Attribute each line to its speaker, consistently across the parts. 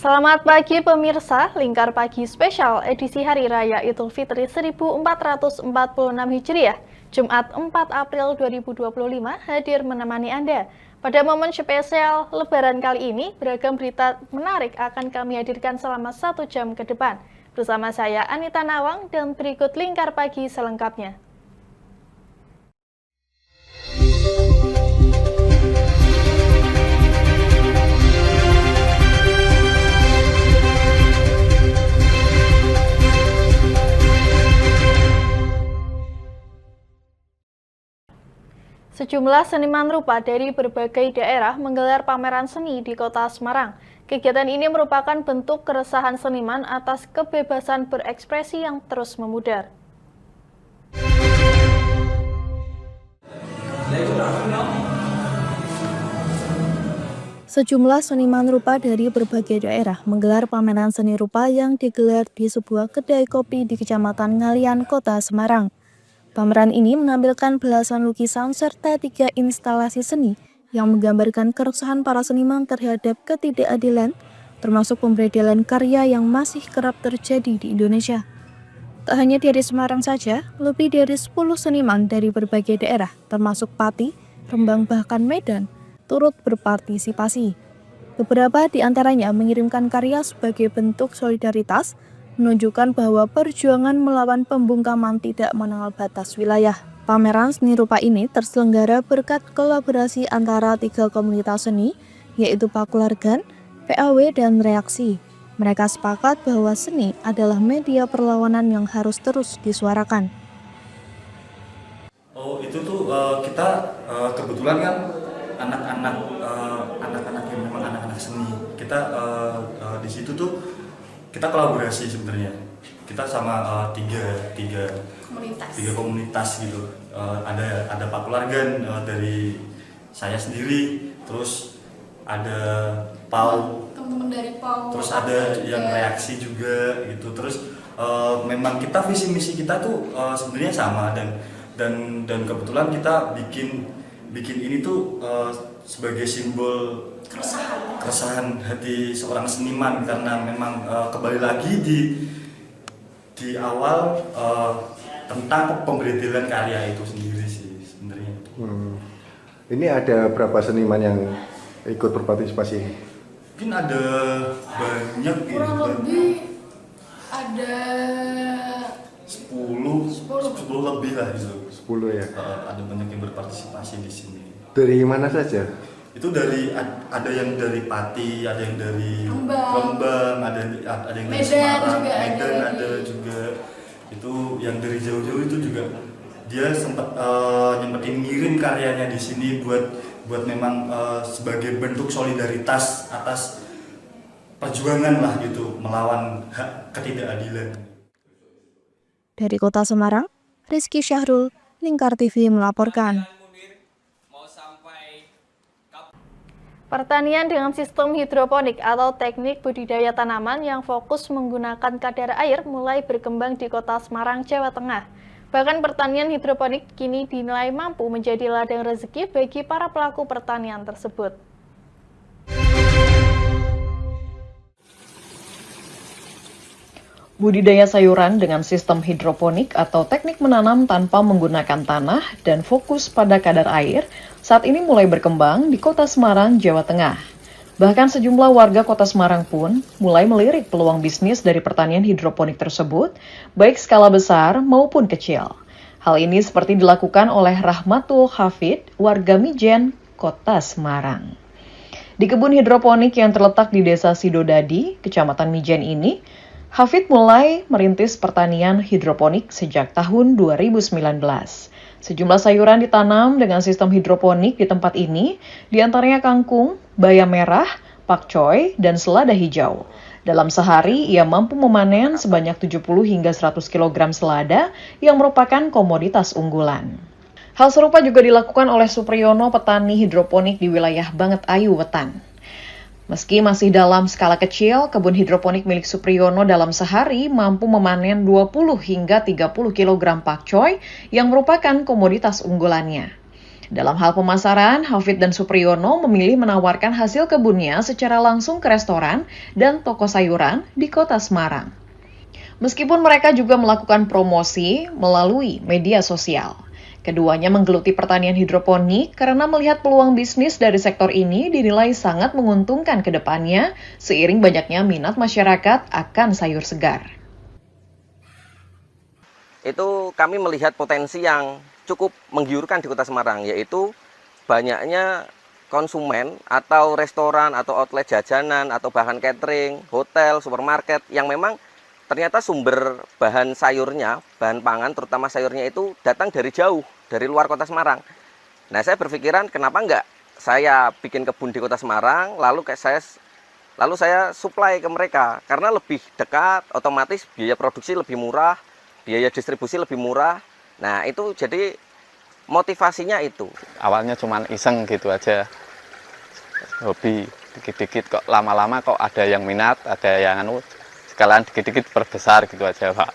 Speaker 1: Selamat pagi pemirsa, Lingkar Pagi Spesial edisi Hari Raya Idul Fitri 1446 Hijriah, Jumat 4 April 2025 hadir menemani Anda. Pada momen spesial Lebaran kali ini, beragam berita menarik akan kami hadirkan selama 1 jam ke depan. Bersama saya Anita Nawang dan berikut Lingkar Pagi selengkapnya. Sejumlah seniman rupa dari berbagai daerah menggelar pameran seni di Kota Semarang. Kegiatan ini merupakan bentuk keresahan seniman atas kebebasan berekspresi yang terus memudar. Sejumlah seniman rupa dari berbagai daerah menggelar pameran seni rupa yang digelar di sebuah kedai kopi di Kecamatan Ngalian, Kota Semarang. Pameran ini menampilkan belasan lukisan serta 3 instalasi seni yang menggambarkan keresahan para seniman terhadap ketidakadilan, termasuk pemberedelan karya yang masih kerap terjadi di Indonesia. Tak hanya dari Semarang saja, lebih dari 10 seniman dari berbagai daerah, termasuk Pati, Rembang bahkan Medan, turut berpartisipasi. Beberapa di antaranya mengirimkan karya sebagai bentuk solidaritas, menunjukkan bahwa perjuangan melawan pembungkaman tidak mengenal batas wilayah. Pameran seni rupa ini terselenggara berkat kolaborasi antara 3 komunitas seni, yaitu Pakulargan, PAW, dan Reaksi. Mereka sepakat bahwa seni adalah media perlawanan yang harus terus disuarakan.
Speaker 2: Oh, itu tuh kita kebetulan kan anak-anak yang memang anak-anak seni. Kita di situ tuh kita kolaborasi sebenarnya. Kita sama tiga komunitas gitu. Ada Pakulargan dari saya sendiri, terus ada
Speaker 3: teman-teman dari PAU,
Speaker 2: terus ada yang Reaksi juga gitu. Terus memang kita visi misi kita tuh sebenarnya sama dan kebetulan kita bikin ini tuh sebagai simbol keresahan hati seorang seniman, karena memang kembali lagi di awal tentang pemberedelan karya itu sendiri sih sebenarnya.
Speaker 4: Ini ada berapa seniman yang ikut berpartisipasi?
Speaker 2: Mungkin ada banyak,
Speaker 3: kurang lebih ada
Speaker 2: 10 lebih lah gitu.
Speaker 4: 10 ya.
Speaker 2: Ada banyak yang berpartisipasi di sini.
Speaker 4: Dari mana saja?
Speaker 2: Itu ada yang dari Pati, ada yang dari Rembang, ada yang dari Semarang, Medan ada juga. Itu yang dari jauh-jauh itu juga dia sempat nyempetin ngirim karyanya di sini buat memang sebagai bentuk solidaritas atas perjuangan lah gitu melawan hak ketidakadilan.
Speaker 1: Dari Kota Semarang, Rizky Syahrul, Lingkar TV melaporkan. Pertanian dengan sistem hidroponik atau teknik budidaya tanaman yang fokus menggunakan kadar air mulai berkembang di Kota Semarang, Jawa Tengah. Bahkan pertanian hidroponik kini dinilai mampu menjadi ladang rezeki bagi para pelaku pertanian tersebut.
Speaker 5: Budidaya sayuran dengan sistem hidroponik atau teknik menanam tanpa menggunakan tanah dan fokus pada kadar air saat ini mulai berkembang di Kota Semarang, Jawa Tengah. Bahkan sejumlah warga Kota Semarang pun mulai melirik peluang bisnis dari pertanian hidroponik tersebut, baik skala besar maupun kecil. Hal ini seperti dilakukan oleh Rahmatul Hafid, warga Mijen, Kota Semarang. Di kebun hidroponik yang terletak di Desa Sidodadi, Kecamatan Mijen ini, Hafid mulai merintis pertanian hidroponik sejak tahun 2019. Sejumlah sayuran ditanam dengan sistem hidroponik di tempat ini, diantaranya kangkung, bayam merah, pakcoy, dan selada hijau. Dalam sehari, ia mampu memanen sebanyak 70 hingga 100 kg selada yang merupakan komoditas unggulan. Hal serupa juga dilakukan oleh Supriyono, petani hidroponik di wilayah Banget Ayu, Wetan. Meski masih dalam skala kecil, kebun hidroponik milik Supriyono dalam sehari mampu memanen 20 hingga 30 kg pakcoy yang merupakan komoditas unggulannya. Dalam hal pemasaran, Hafid dan Supriyono memilih menawarkan hasil kebunnya secara langsung ke restoran dan toko sayuran di Kota Semarang. Meskipun mereka juga melakukan promosi melalui media sosial. Keduanya menggeluti pertanian hidroponik karena melihat peluang bisnis dari sektor ini dinilai sangat menguntungkan ke depannya seiring banyaknya minat masyarakat akan sayur segar.
Speaker 6: Itu kami melihat potensi yang cukup menggiurkan di Kota Semarang, yaitu banyaknya konsumen atau restoran atau outlet jajanan atau bahkan catering, hotel, supermarket yang memang ternyata sumber bahan sayurnya, bahan pangan terutama sayurnya itu datang dari jauh, dari luar Kota Semarang. Nah, saya berpikiran kenapa enggak saya bikin kebun di Kota Semarang, lalu saya supply ke mereka karena lebih dekat, otomatis biaya produksi lebih murah, biaya distribusi lebih murah. Nah, itu jadi motivasinya itu.
Speaker 7: Awalnya cuma iseng gitu aja, hobi, dikit-dikit kok lama-lama kok ada yang minat, ada yang sekalian dikit-dikit perbesar gitu aja, Pak.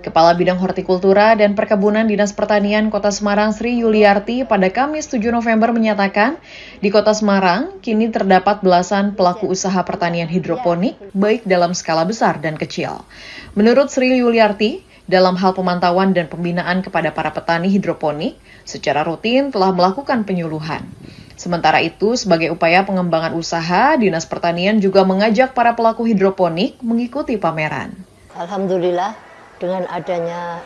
Speaker 5: Kepala Bidang Hortikultura dan Perkebunan Dinas Pertanian Kota Semarang Sri Yuliarti pada Kamis 7 November menyatakan, di Kota Semarang kini terdapat belasan pelaku usaha pertanian hidroponik baik dalam skala besar dan kecil. Menurut Sri Yuliarti, dalam hal pemantauan dan pembinaan kepada para petani hidroponik, secara rutin telah melakukan penyuluhan. Sementara itu, sebagai upaya pengembangan usaha, Dinas Pertanian juga mengajak para pelaku hidroponik mengikuti pameran.
Speaker 8: Alhamdulillah, dengan adanya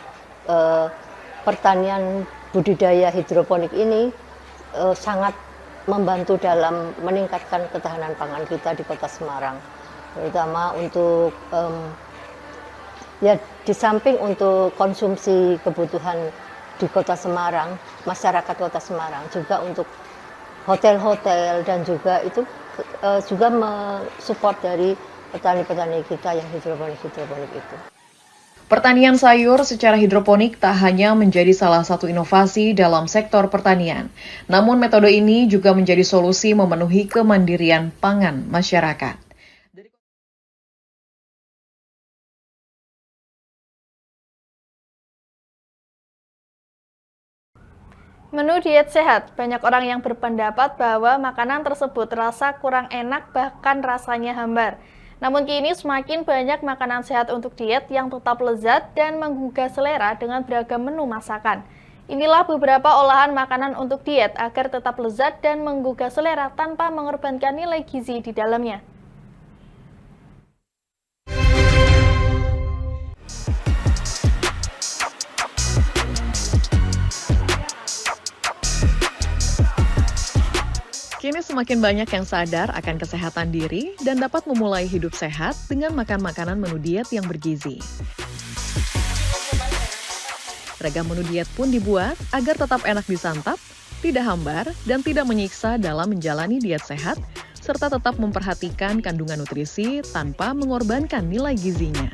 Speaker 8: pertanian budidaya hidroponik ini sangat membantu dalam meningkatkan ketahanan pangan kita di Kota Semarang. Terutama untuk, ya di samping untuk konsumsi kebutuhan di Kota Semarang, masyarakat Kota Semarang, juga untuk hotel-hotel dan juga itu juga mensupport dari petani-petani kita yang hidroponik itu.
Speaker 5: Pertanian sayur secara hidroponik tak hanya menjadi salah satu inovasi dalam sektor pertanian, namun metode ini juga menjadi solusi memenuhi kemandirian pangan masyarakat.
Speaker 1: Menu diet sehat, banyak orang yang berpendapat bahwa makanan tersebut terasa kurang enak bahkan rasanya hambar. Namun kini semakin banyak makanan sehat untuk diet yang tetap lezat dan menggugah selera dengan beragam menu masakan. Inilah beberapa olahan makanan untuk diet agar tetap lezat dan menggugah selera tanpa mengorbankan nilai gizi di dalamnya.
Speaker 5: Kini semakin banyak yang sadar akan kesehatan diri dan dapat memulai hidup sehat dengan makan makanan menu diet yang bergizi. Ragam menu diet pun dibuat agar tetap enak disantap, tidak hambar, dan tidak menyiksa dalam menjalani diet sehat, serta tetap memperhatikan kandungan nutrisi tanpa mengorbankan nilai gizinya.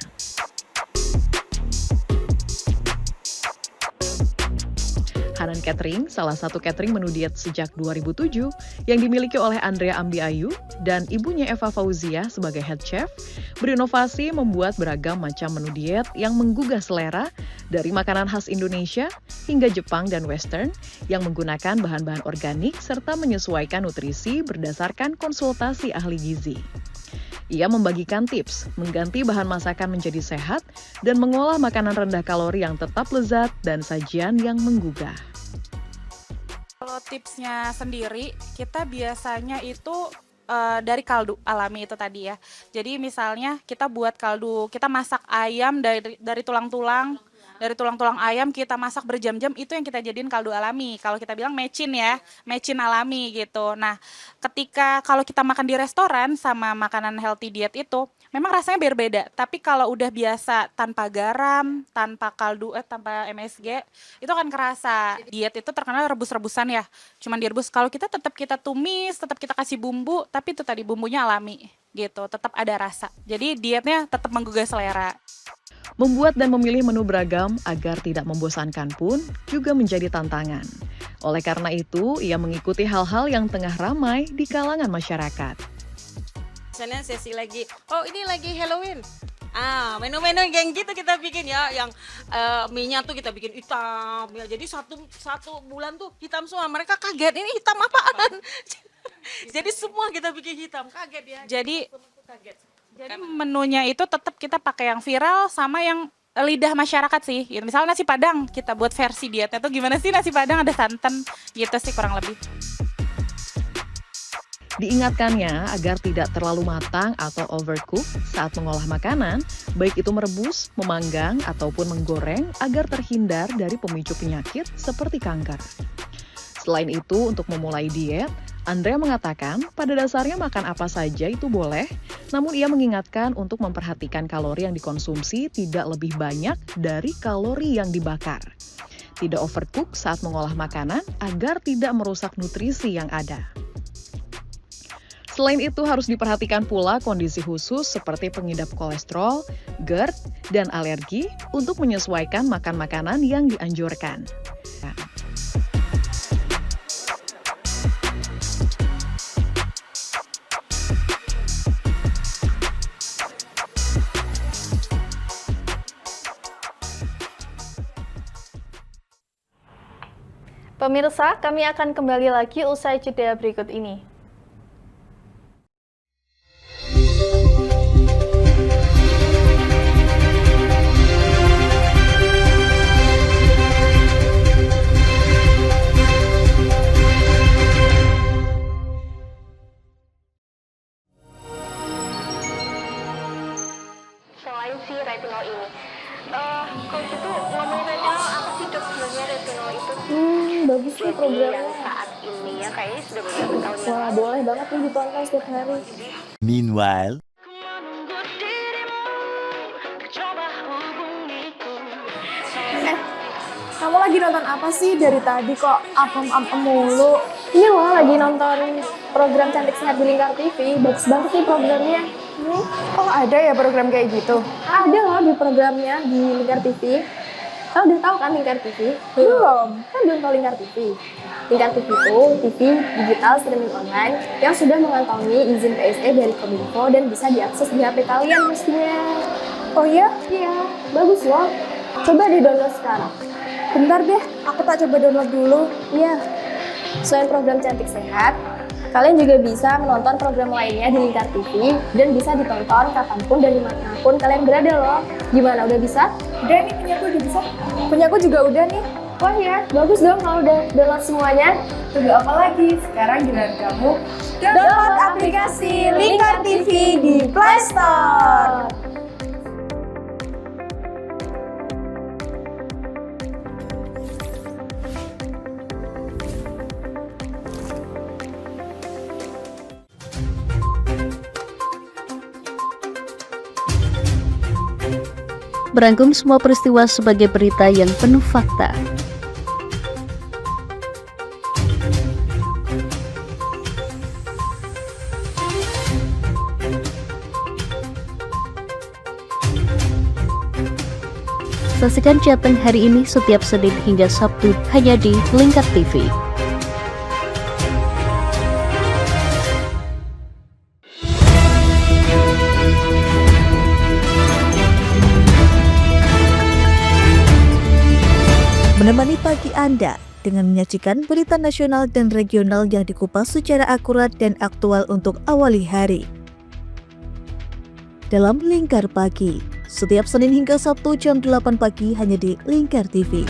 Speaker 5: Hanan Catering, salah satu catering menu diet sejak 2007 yang dimiliki oleh Andrea Ambiayu dan ibunya Eva Fauzia sebagai head chef, berinovasi membuat beragam macam menu diet yang menggugah selera dari makanan khas Indonesia hingga Jepang dan Western yang menggunakan bahan-bahan organik serta menyesuaikan nutrisi berdasarkan konsultasi ahli gizi. Ia membagikan tips mengganti bahan masakan menjadi sehat dan mengolah makanan rendah kalori yang tetap lezat dan sajian yang menggugah.
Speaker 9: Kalau tipsnya sendiri, kita biasanya itu dari kaldu alami itu tadi ya. Jadi misalnya kita buat kaldu, kita masak ayam dari tulang-tulang. Dari tulang-tulang ayam kita masak berjam-jam, itu yang kita jadiin kaldu alami. Kalau kita bilang mecin ya, mecin alami gitu. Nah, kalau kita makan di restoran sama makanan healthy diet itu, memang rasanya berbeda. Tapi kalau udah biasa tanpa garam, tanpa kaldu, tanpa MSG, itu akan kerasa. Diet itu terkenal rebus-rebusan ya, cuman direbus. Kalau kita tetap kita tumis, tetap kita kasih bumbu, tapi itu tadi bumbunya alami gitu, tetap ada rasa. Jadi dietnya tetap menggugah selera.
Speaker 5: Membuat dan memilih menu beragam agar tidak membosankan pun juga menjadi tantangan. Oleh karena itu, ia mengikuti hal-hal yang tengah ramai di kalangan masyarakat.
Speaker 10: Misalnya sesi lagi, oh ini lagi Halloween, Menu-menu yang gitu kita bikin ya, yang mie-nya tuh kita bikin hitam ya. Jadi satu bulan tuh hitam semua. Mereka kaget, ini hitam apaan? Jadi semua kita bikin hitam, kaget ya.
Speaker 9: Jadi
Speaker 10: Kaget.
Speaker 9: menunya itu tetap kita pakai yang viral sama yang lidah masyarakat sih. Gitu. Misalnya nasi Padang, kita buat versi dietnya tuh gimana sih nasi Padang ada santan gitu sih kurang lebih.
Speaker 5: Diingatkannya agar tidak terlalu matang atau overcook saat mengolah makanan, baik itu merebus, memanggang, ataupun menggoreng agar terhindar dari pemicu penyakit seperti kanker. Selain itu, untuk memulai diet, Andrea mengatakan pada dasarnya makan apa saja itu boleh, namun ia mengingatkan untuk memperhatikan kalori yang dikonsumsi tidak lebih banyak dari kalori yang dibakar. Tidak overcook saat mengolah makanan agar tidak merusak nutrisi yang ada. Selain itu harus diperhatikan pula kondisi khusus seperti pengidap kolesterol, GERD, dan alergi untuk menyesuaikan makan makanan yang dianjurkan.
Speaker 1: Pemirsa, kami akan kembali lagi usai jeda berikut ini.
Speaker 11: Selain si retinol ini, kalau gitu ngomongin retinol, apa sih dok sebenarnya retinol itu?
Speaker 1: Bagus nih
Speaker 11: Jadi
Speaker 1: programnya.
Speaker 11: yang saat ini ya kayaknya sudah beberapa tahun yang
Speaker 1: Wah,
Speaker 11: lalu.
Speaker 1: boleh banget nih ditonton setiap hari.
Speaker 12: Meanwhile,
Speaker 1: Kamu lagi nonton apa sih dari tadi kok apem-apem mulu? Ini loh lagi nonton program Cantik Sehat di Lingkar TV. Bagus banget nih programnya. Oh ada ya program kayak gitu? Ada loh di programnya di Lingkar TV. Kamu udah tahu kan Lingkar TV? Belum. Kan belum tahu Lingkar TV. Lingkar TV itu TV digital streaming online yang sudah mengantongi izin PSE dari Kominfo dan bisa diakses di HP kalian mestinya. Oh iya? Iya, bagus loh. Coba di-download sekarang. Bentar deh, aku tak coba download dulu. Iya. Selain program Cantik Sehat, kalian juga bisa menonton program lainnya di Lingkar TV dan bisa ditonton kapanpun dan dimanapun kalian berada loh. Gimana, udah bisa? Udah nih, punyaku udah bisa. Punyaku juga udah nih. Wah ya, bagus dong kalau udah download semuanya. Tunggu apa lagi? Sekarang giliran kamu download aplikasi Lingkar TV di Play Store.
Speaker 13: Merangkum semua peristiwa sebagai berita yang penuh fakta. Saksikan Jateng hari ini setiap Senin hingga Sabtu hanya di Lingkar TV.
Speaker 14: Menemani pagi Anda dengan menyajikan berita nasional dan regional yang dikupas secara akurat dan aktual untuk awali hari. Dalam Lingkar Pagi, setiap Senin hingga Sabtu jam 8 pagi hanya di Lingkar TV.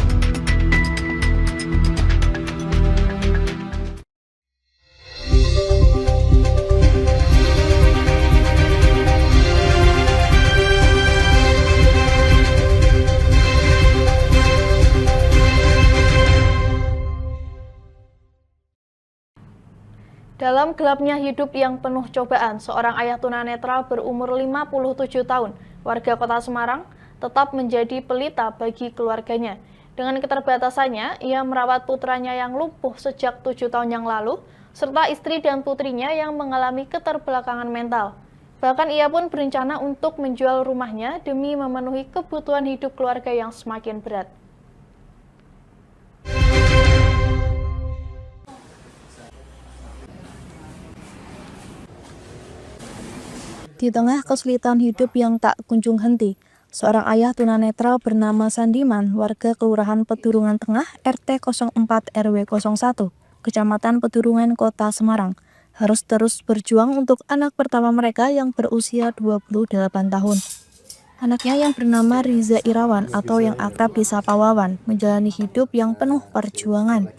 Speaker 1: Dalam gelapnya hidup yang penuh cobaan, seorang ayah tunanetra berumur 57 tahun, warga Kota Semarang, tetap menjadi pelita bagi keluarganya. Dengan keterbatasannya, ia merawat putranya yang lumpuh sejak 7 tahun yang lalu, serta istri dan putrinya yang mengalami keterbelakangan mental. Bahkan ia pun berencana untuk menjual rumahnya demi memenuhi kebutuhan hidup keluarga yang semakin berat. Di tengah kesulitan hidup yang tak kunjung henti, seorang ayah tunanetra bernama Sandiman, warga Kelurahan Pedurungan Tengah, RT 04 RW 01, Kecamatan Pedurungan, Kota Semarang, harus terus berjuang untuk anak pertama mereka yang berusia 28 tahun. Anaknya yang bernama Riza Irawan atau yang akrab disapa Wawan menjalani hidup yang penuh perjuangan.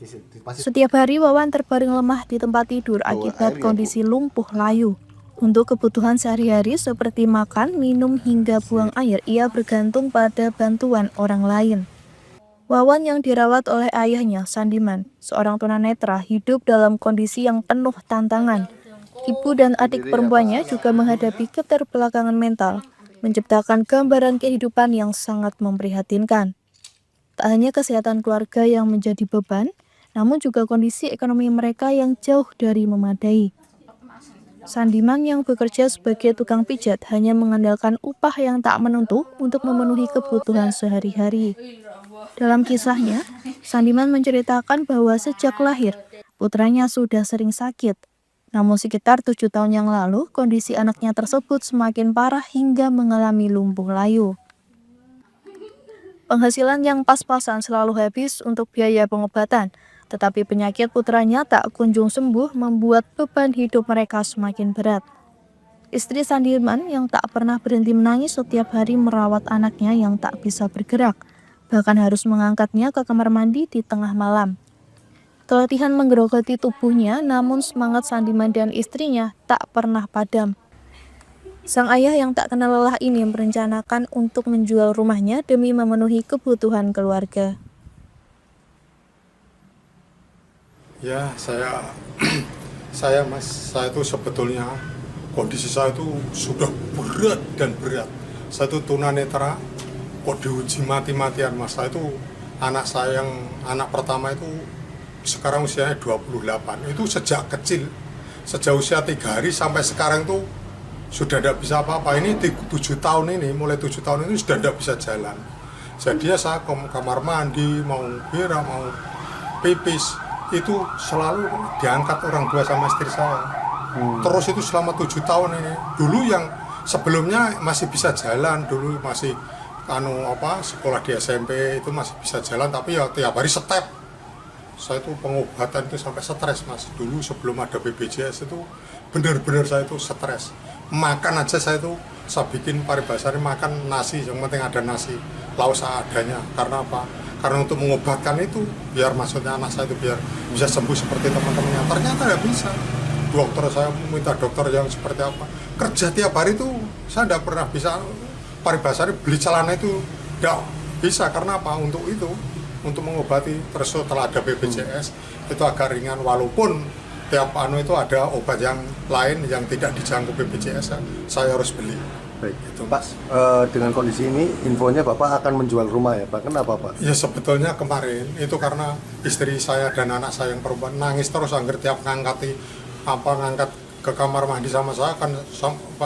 Speaker 1: Setiap hari Wawan terbaring lemah di tempat tidur akibat kondisi lumpuh layu. Untuk kebutuhan sehari-hari seperti makan, minum, hingga buang air, ia bergantung pada bantuan orang lain. Wawan yang dirawat oleh ayahnya, Sandiman, seorang tunanetra, hidup dalam kondisi yang penuh tantangan. Ibu dan adik perempuannya juga menghadapi keterbelakangan mental, menciptakan gambaran kehidupan yang sangat memprihatinkan. Tak hanya kesehatan keluarga yang menjadi beban, namun juga kondisi ekonomi mereka yang jauh dari memadai. Sandiman yang bekerja sebagai tukang pijat hanya mengandalkan upah yang tak menentu untuk memenuhi kebutuhan sehari-hari. Dalam kisahnya, Sandiman menceritakan bahwa sejak lahir, putranya sudah sering sakit. Namun sekitar 7 tahun yang lalu, kondisi anaknya tersebut semakin parah hingga mengalami lumpuh layu. Penghasilan yang pas-pasan selalu habis untuk biaya pengobatan, tetapi penyakit putranya tak kunjung sembuh membuat beban hidup mereka semakin berat. Istri Sandiman yang tak pernah berhenti menangis setiap hari merawat anaknya yang tak bisa bergerak, bahkan harus mengangkatnya ke kamar mandi di tengah malam. Keletihan menggerogoti tubuhnya, namun semangat Sandiman dan istrinya tak pernah padam. Sang ayah yang tak kenal lelah ini merencanakan untuk menjual rumahnya demi memenuhi kebutuhan keluarga.
Speaker 12: Ya, saya itu sebetulnya kondisi saya itu sudah berat dan berat. Saya itu tunanetra, kok diuji mati-matian Mas. Saya itu anak pertama itu sekarang usianya 28, itu sejak kecil, sejak usia 3 hari sampai sekarang tuh sudah tidak bisa apa-apa. Ini 7 tahun ini, mulai 7 tahun ini sudah tidak bisa jalan. Jadi ya saya ke kamar mandi, mau berak, mau pipis, itu selalu diangkat orang tua sama istri saya. Terus itu selama 7 tahun ini. Dulu yang sebelumnya masih bisa jalan, dulu masih sekolah di SMP itu masih bisa jalan, tapi ya tiap hari step. Saya itu pengobatan itu sampai stres Mas. Dulu sebelum ada BPJS itu benar-benar saya itu stres. Makan aja saya bikin paribasari makan nasi, yang penting ada nasi, lauk seadanya. Karena apa? Karena untuk mengobatkan itu biar maksudnya anak saya itu biar bisa sembuh seperti teman-temannya. Ternyata nggak bisa. Dokter saya minta dokter yang seperti apa. Kerja tiap hari itu saya tidak pernah bisa paribasari beli celana itu tidak bisa. Karena apa? Untuk itu. Untuk mengobati, terus setelah ada BPJS itu agak ringan, walaupun tiap itu ada obat yang lain yang tidak dijangkau BPJS, saya harus beli.
Speaker 4: Baik, itu Pak, dengan kondisi ini infonya Bapak akan menjual rumah ya Pak, kenapa Pak?
Speaker 12: Ya sebetulnya kemarin itu karena istri saya dan anak saya yang perempuan nangis terus angger tiap ngangkat ke kamar mandi sama saya kan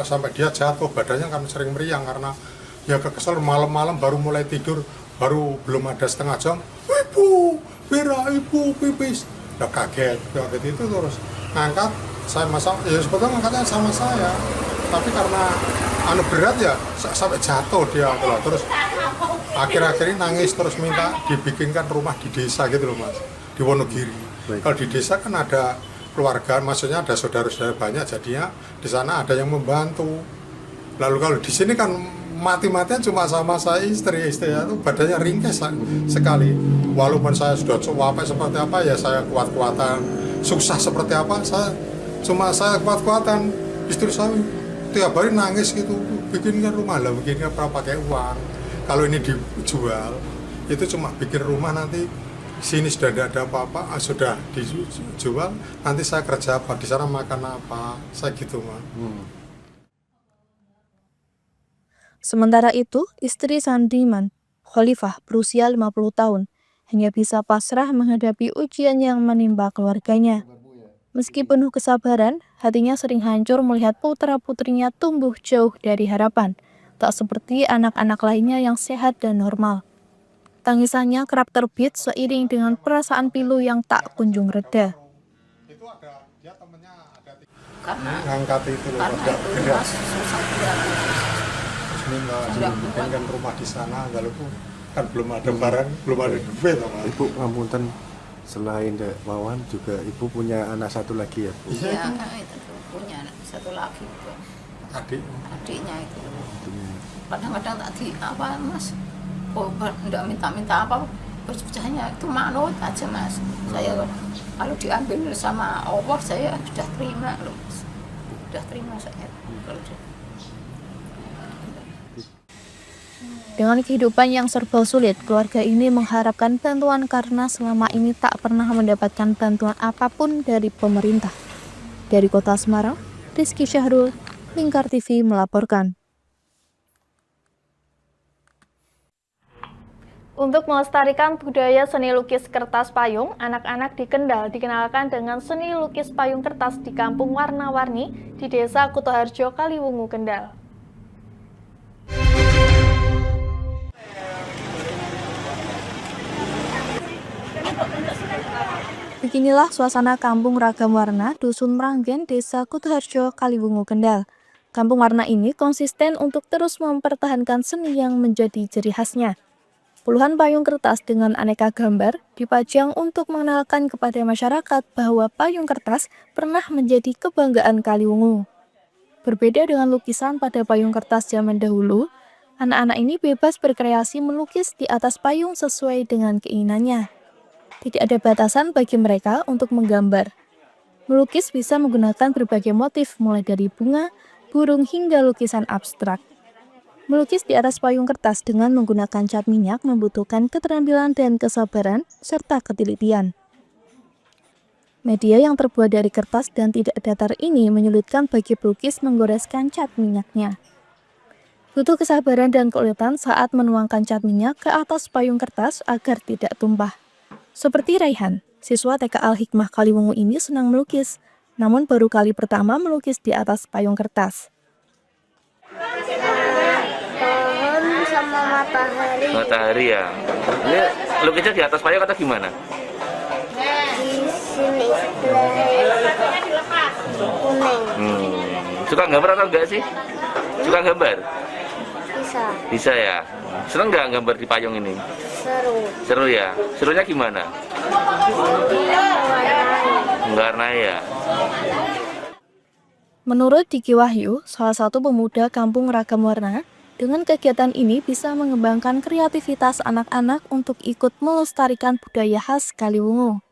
Speaker 12: sampai dia jatuh, badannya kan sering meriang karena ya kesel malam-malam baru mulai tidur. Baru belum ada setengah jam, ibu, pipis. Udah kaget itu terus ngangkat, saya masak, ya sebetulnya ngangkatnya sama saya. Tapi karena berat ya, sampai jatuh dia. Terus akhir-akhir ini nangis terus minta dibikinkan rumah di desa gitu loh Mas, di Wonogiri. Kalau di desa kan ada keluarga, maksudnya ada saudara-saudara banyak, jadinya di sana ada yang membantu. Lalu kalau di sini kan mati-matian cuma sama saya istri itu badannya ringkes sekali. Walaupun saya sudah capek seperti apa ya saya kuat-kuatan, susah seperti apa saya kuat-kuatan. Istri saya tiap hari nangis gitu, bikinkan rumah lah, bikinkan pakai uang. Kalau ini dijual itu cuma bikin rumah, nanti sini sudah tidak ada apa-apa, sudah dijual, nanti saya kerja apa, di sana makan apa, saya gitu mah.
Speaker 1: Sementara itu, istri Sandiman, Khalifah, berusia 50 tahun, hanya bisa pasrah menghadapi ujian yang menimpa keluarganya. Meski penuh kesabaran, hatinya sering hancur melihat putra-putrinya tumbuh jauh dari harapan, tak seperti anak-anak lainnya yang sehat dan normal. Tangisannya kerap terbit seiring dengan perasaan pilu yang tak kunjung reda.
Speaker 12: ngangkat itu loh,
Speaker 15: karena
Speaker 12: agak
Speaker 15: itu
Speaker 12: berat.
Speaker 15: Mas susah berat.
Speaker 12: Terus ini nggak bikinkan rumah di sana, walaupun kan belum ada
Speaker 4: Hmm.
Speaker 12: barang, belum ada duit loh, Mas.
Speaker 4: Ibu ngapunten, selain Dek Wawan juga ibu punya anak satu lagi ya Bu?
Speaker 15: Iya, itu punya satu lagi Bu. Adiknya itu. Kadang-kadang tadi apa Mas, oh enggak minta-minta apa, percayanya itu manut aja Mas. Saya kalau diambil sama Allah saya sudah terima loh Mas. Sudah terima saya. Kalau
Speaker 1: Dengan kehidupan yang serba sulit, keluarga ini mengharapkan bantuan karena selama ini tak pernah mendapatkan bantuan apapun dari pemerintah. Dari Kota Semarang, Rizky Syahrul, Lingkar TV melaporkan. Untuk melestarikan budaya seni lukis kertas payung, anak-anak di Kendal dikenalkan dengan seni lukis payung kertas di Kampung Warna-Warni di Desa Kutoharjo, Kaliwungu, Kendal. Beginilah suasana Kampung Ragam Warna, Dusun Meranggen, Desa Kutoharjo, Kaliwungu, Kendal. Kampung Warna ini konsisten untuk terus mempertahankan seni yang menjadi ciri khasnya. Puluhan payung kertas dengan aneka gambar dipajang untuk mengenalkan kepada masyarakat bahwa payung kertas pernah menjadi kebanggaan Kaliwungu. Berbeda dengan lukisan pada payung kertas zaman dahulu, anak-anak ini bebas berkreasi melukis di atas payung sesuai dengan keinginannya. Tidak ada batasan bagi mereka untuk menggambar. Melukis bisa menggunakan berbagai motif, mulai dari bunga, burung, hingga lukisan abstrak. Melukis di atas payung kertas dengan menggunakan cat minyak membutuhkan keterampilan dan kesabaran, serta ketelitian. Media yang terbuat dari kertas dan tidak datar ini menyulitkan bagi pelukis menggoreskan cat minyaknya. Butuh kesabaran dan keuletan saat menuangkan cat minyak ke atas payung kertas agar tidak tumpah. Seperti Raihan, siswa TK Al-Hikmah Kaliwungu ini senang melukis, namun baru kali pertama melukis di atas payung kertas.
Speaker 11: Pohon sama matahari.
Speaker 6: Matahari ya. Ini lukisnya di atas payung atau gimana?
Speaker 11: Di sini sebelah kuning.
Speaker 6: Suka gambar atau enggak sih? Suka gambar?
Speaker 11: Bisa.
Speaker 6: Bisa ya. Seneng nggak gambar di payung ini?
Speaker 11: Seru.
Speaker 6: Seru ya. Serunya gimana? Mengwarnai ya.
Speaker 1: Menurut Diki Wahyu, salah satu pemuda Kampung Ragam Warna, dengan kegiatan ini bisa mengembangkan kreativitas anak-anak untuk ikut melestarikan budaya khas Kaliwungu.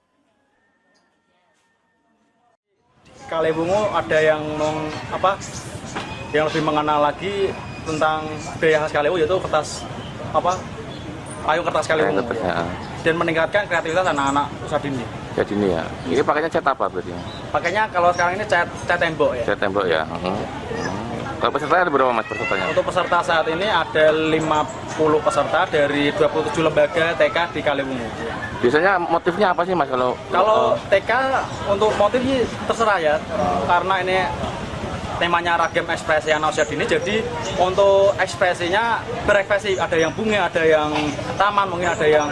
Speaker 16: Kaliwungu ada yang yang lebih mengenal lagi tentang budaya khas Kaliwungu, yaitu payung kertas Kaliwungu, dan meningkatkan kreativitas anak-anak usaha dini.
Speaker 6: Cat ini ya. Ini pakainya cat apa berarti?
Speaker 16: Pakainya kalau sekarang ini cat tembok ya.
Speaker 6: Cat tembok ya. Kalau peserta ada berapa Mas pesertanya?
Speaker 16: Untuk peserta saat ini ada 50 peserta dari 27 lembaga TK di Kaliwungu.
Speaker 6: Biasanya motifnya apa sih Mas kalau
Speaker 16: TK untuk motifnya terserah ya, karena ini temanya ragam ekspresi anak usia dini, jadi untuk ekspresinya berekspresi, ada yang bunga, ada yang taman, mungkin ada yang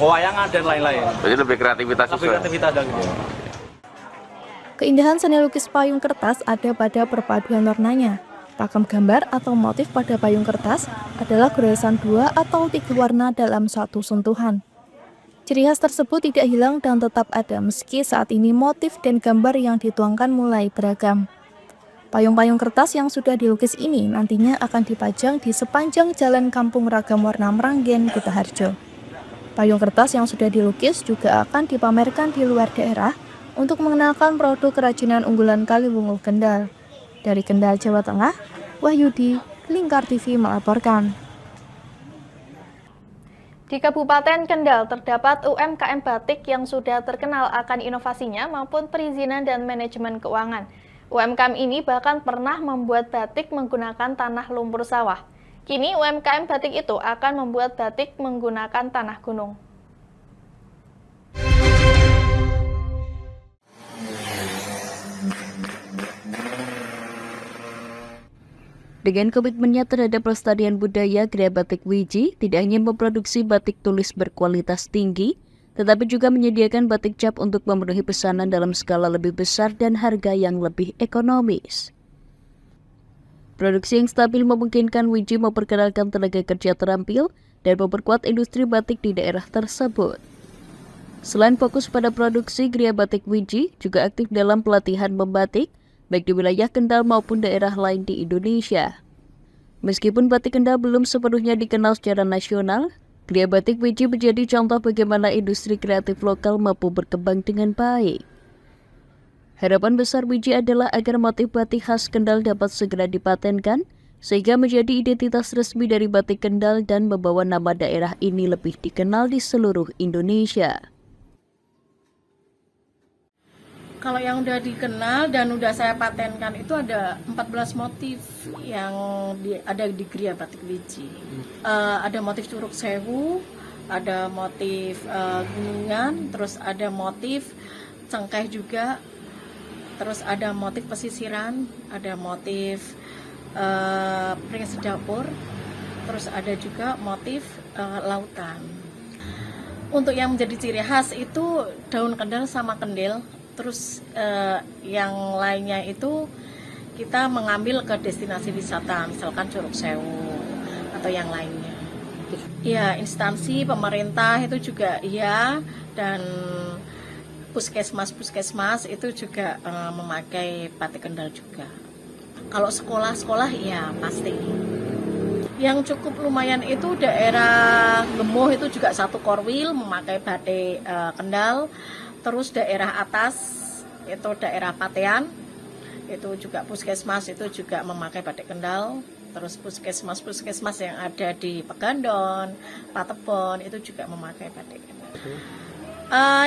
Speaker 16: wayangan dan lain-lain.
Speaker 6: Jadi lebih kreativitas juga.
Speaker 1: Keindahan seni lukis payung kertas ada pada perpaduan warnanya. Pakem gambar atau motif pada payung kertas adalah goresan 2 atau 3 warna dalam satu sentuhan. Ciri khas tersebut tidak hilang dan tetap ada meski saat ini motif dan gambar yang dituangkan mulai beragam. Payung-payung kertas yang sudah dilukis ini nantinya akan dipajang di sepanjang jalan Kampung Ragam Warna Meranggen, Kutoharjo. Payung kertas yang sudah dilukis juga akan dipamerkan di luar daerah untuk mengenalkan produk kerajinan unggulan Kaliwungu, Kendal. Dari Kendal, Jawa Tengah, Wahyudi, Lingkar TV melaporkan. Di Kabupaten Kendal terdapat UMKM batik yang sudah terkenal akan inovasinya maupun perizinan dan manajemen keuangan. UMKM ini bahkan pernah membuat batik menggunakan tanah lumpur sawah. Kini UMKM batik itu akan membuat batik menggunakan tanah gunung.
Speaker 13: Dengan komitmennya terhadap pelestarian budaya, Gria Batik Wiji tidak hanya memproduksi batik tulis berkualitas tinggi, tetapi juga menyediakan batik cap untuk memenuhi pesanan dalam skala lebih besar dan harga yang lebih ekonomis. Produksi yang stabil memungkinkan Wiji memperkenalkan tenaga kerja terampil dan memperkuat industri batik di daerah tersebut. Selain fokus pada produksi, Gria Batik Wiji juga aktif dalam pelatihan membatik, baik di wilayah Kendal maupun daerah lain di Indonesia. Meskipun batik Kendal belum sepenuhnya dikenal secara nasional, Gria Batik Wiji menjadi contoh bagaimana industri kreatif lokal mampu berkembang dengan baik. Harapan besar Wiji adalah agar motif batik khas Kendal dapat segera dipatenkan, sehingga menjadi identitas resmi dari batik Kendal dan membawa nama daerah ini lebih dikenal di seluruh Indonesia.
Speaker 17: Kalau yang udah dikenal dan udah saya patenkan itu ada 14 motif yang ada di Gria Batik Wiji. Ada motif Curug Sewu, ada motif gunungan, terus ada motif cengkeh juga, terus ada motif pesisiran, ada motif peringkat dapur, terus ada juga motif lautan. Untuk yang menjadi ciri khas itu daun kendal sama kendil. Terus yang lainnya itu kita mengambil ke destinasi wisata, misalkan Curug Sewu atau yang lainnya. Ya, instansi pemerintah itu juga iya, dan puskesmas itu juga memakai batik Kendal juga. Kalau sekolah-sekolah ya pasti. Yang cukup lumayan itu daerah Gemuh itu juga satu korwil memakai batik Kendal. Terus daerah atas itu daerah Patean, itu juga puskesmas itu juga memakai batik Kendal. Terus puskesmas yang ada di Pegandon, Patebon itu juga memakai batik Kendal.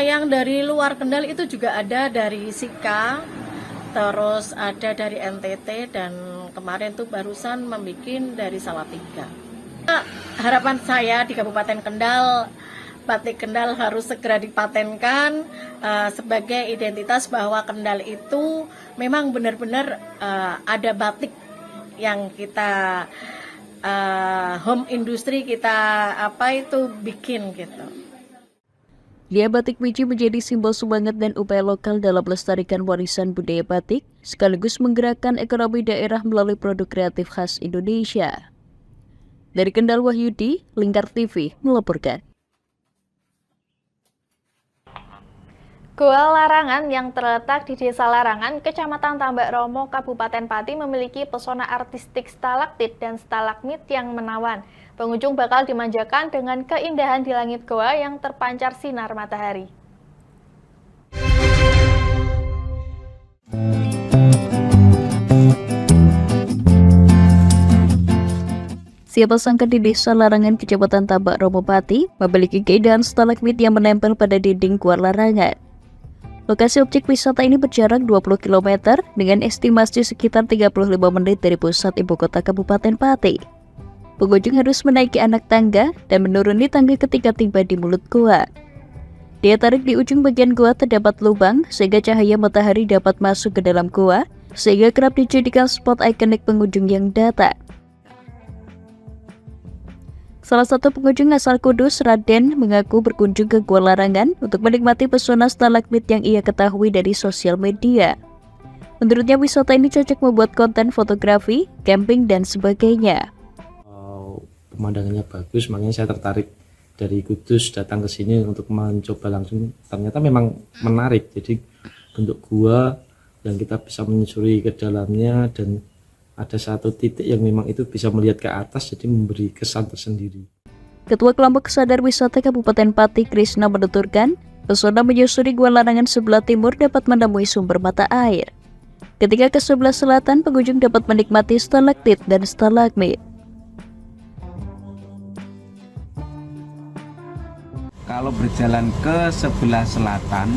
Speaker 17: Yang dari luar Kendal itu juga ada dari Sika, terus ada dari NTT, dan kemarin tuh barusan membuat dari Salatiga. Harapan saya di Kabupaten Kendal, batik Kendal harus segera dipatenkan sebagai identitas bahwa Kendal itu memang benar-benar ada batik yang kita home industry kita bikin gitu.
Speaker 13: Gria Batik Wiji menjadi simbol semangat dan upaya lokal dalam melestarikan warisan budaya batik, sekaligus menggerakkan ekonomi daerah melalui produk kreatif khas Indonesia. Dari Kendal, Wahyudi, Lingkar TV melaporkan.
Speaker 18: Goa Larangan yang terletak di Desa Larangan, Kecamatan Tambak Romo, Kabupaten Pati memiliki pesona artistik stalaktit dan stalagmit yang menawan. Pengunjung bakal dimanjakan dengan keindahan di langit goa yang terpancar sinar matahari.
Speaker 13: Siapa sangka di Desa Larangan, Kecamatan Tambak Romo, Pati memiliki keindahan stalagmit yang menempel pada dinding Goa Larangan. Lokasi objek wisata ini berjarak 20 km dengan estimasi sekitar 35 menit dari pusat ibu kota Kabupaten Pati. Pengunjung harus menaiki anak tangga dan menuruni tangga ketika tiba di mulut goa. Daya tarik di ujung bagian goa terdapat lubang sehingga cahaya matahari dapat masuk ke dalam goa, sehingga kerap dijadikan spot ikonik pengunjung yang datang. Salah satu pengunjung asal Kudus, Raden, mengaku berkunjung ke Goa Larangan untuk menikmati pesona stalagmit yang ia ketahui dari sosial media. Menurutnya wisata ini cocok membuat konten fotografi, camping, dan sebagainya.
Speaker 19: Pemandangannya bagus, makanya saya tertarik dari Kudus datang ke sini untuk mencoba langsung. Ternyata memang menarik, jadi bentuk gua yang kita bisa menyusuri ke dalamnya, dan ada satu titik yang memang itu bisa melihat ke atas, jadi memberi kesan tersendiri.
Speaker 13: Ketua Kelompok Sadar Wisata Kabupaten Pati, Krisna, menuturkan, pesona menyusuri Goa Larangan sebelah timur dapat menemui sumber mata air. Ketika ke sebelah selatan, pengunjung dapat menikmati stalaktit dan stalagmit.
Speaker 20: Kalau berjalan ke sebelah selatan,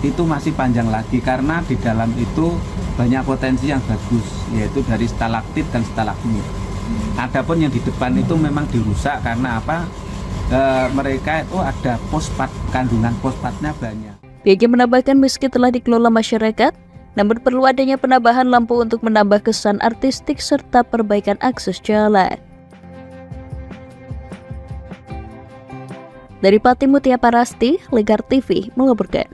Speaker 20: itu masih panjang lagi karena di dalam itu banyak potensi yang bagus, yaitu dari stalaktit dan stalagmit. Adapun yang di depan itu memang dirusak karena apa? Mereka itu ada fosfat, kandungan fosfatnya banyak.
Speaker 13: BG menambahkan meski telah dikelola masyarakat, namun perlu adanya penambahan lampu untuk menambah kesan artistik serta perbaikan akses jalan. Dari Pati Mutia Parasti, Lingkar TV melaporkan.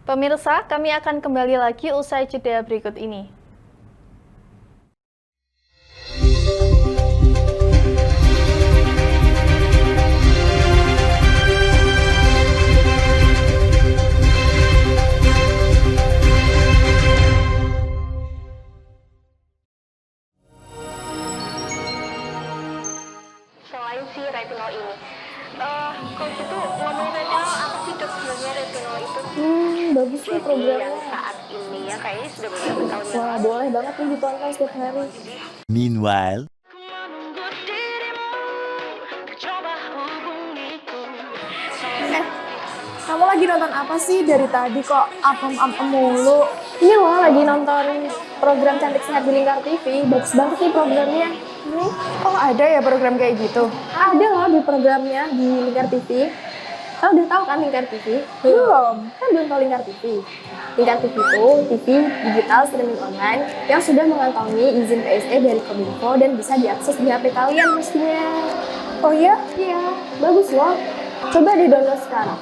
Speaker 18: Pemirsa, kami akan kembali lagi usai jeda berikut ini.
Speaker 11: Selain si retinol ini, coach itu ngomongin retinol apa sih dok sebenarnya retinol itu?
Speaker 18: Bagus nih programnya.
Speaker 11: Yang saat ini ya kayaknya sudah beberapa tahun yang
Speaker 18: Wah, boleh banget nih ditonton setiap hari.
Speaker 21: Meanwhile,
Speaker 18: Kamu lagi nonton apa sih dari tadi kok apem-apem mulu? Ini loh lagi nonton program Cantik Sehat di Lingkar TV. Bagus banget nih programnya. Oh ada ya program kayak gitu? Ada loh di programnya di Lingkar TV. Kau udah tahu kan Lingkar TV? Belum. Kan belum tahu Lingkar TV. Lingkar TV itu TV digital streaming online yang sudah mengantongi izin PSE dari Kominfo dan bisa diakses di HP kalian mestinya. Oh iya? Iya, bagus loh. Coba di-download sekarang.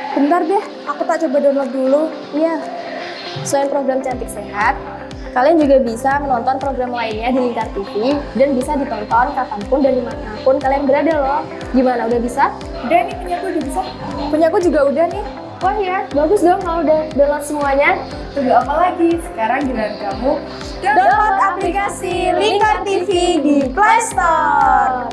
Speaker 18: Bentar deh, aku tak coba download dulu. Iya. Selain program Cantik Sehat, kalian juga bisa menonton program lainnya di Lingkar TV dan bisa ditonton kapanpun dan dimanapun kalian berada loh. Gimana, udah bisa? Udah nih, punyaku udah bisa. Punyaku juga udah nih. Wah ya, bagus dong kalau udah download semuanya. Tunggu apa lagi? Sekarang giliran kamu download aplikasi Lingkar TV di Play Store.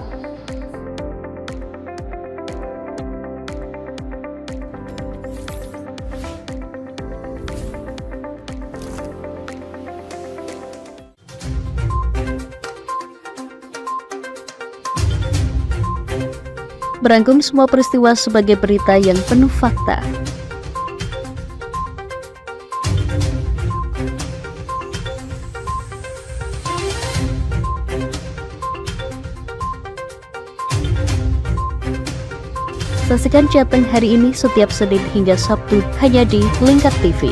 Speaker 13: Merangkum semua peristiwa sebagai berita yang penuh fakta. Saksikan Jateng hari ini setiap Senin hingga Sabtu hanya di Lingkar TV.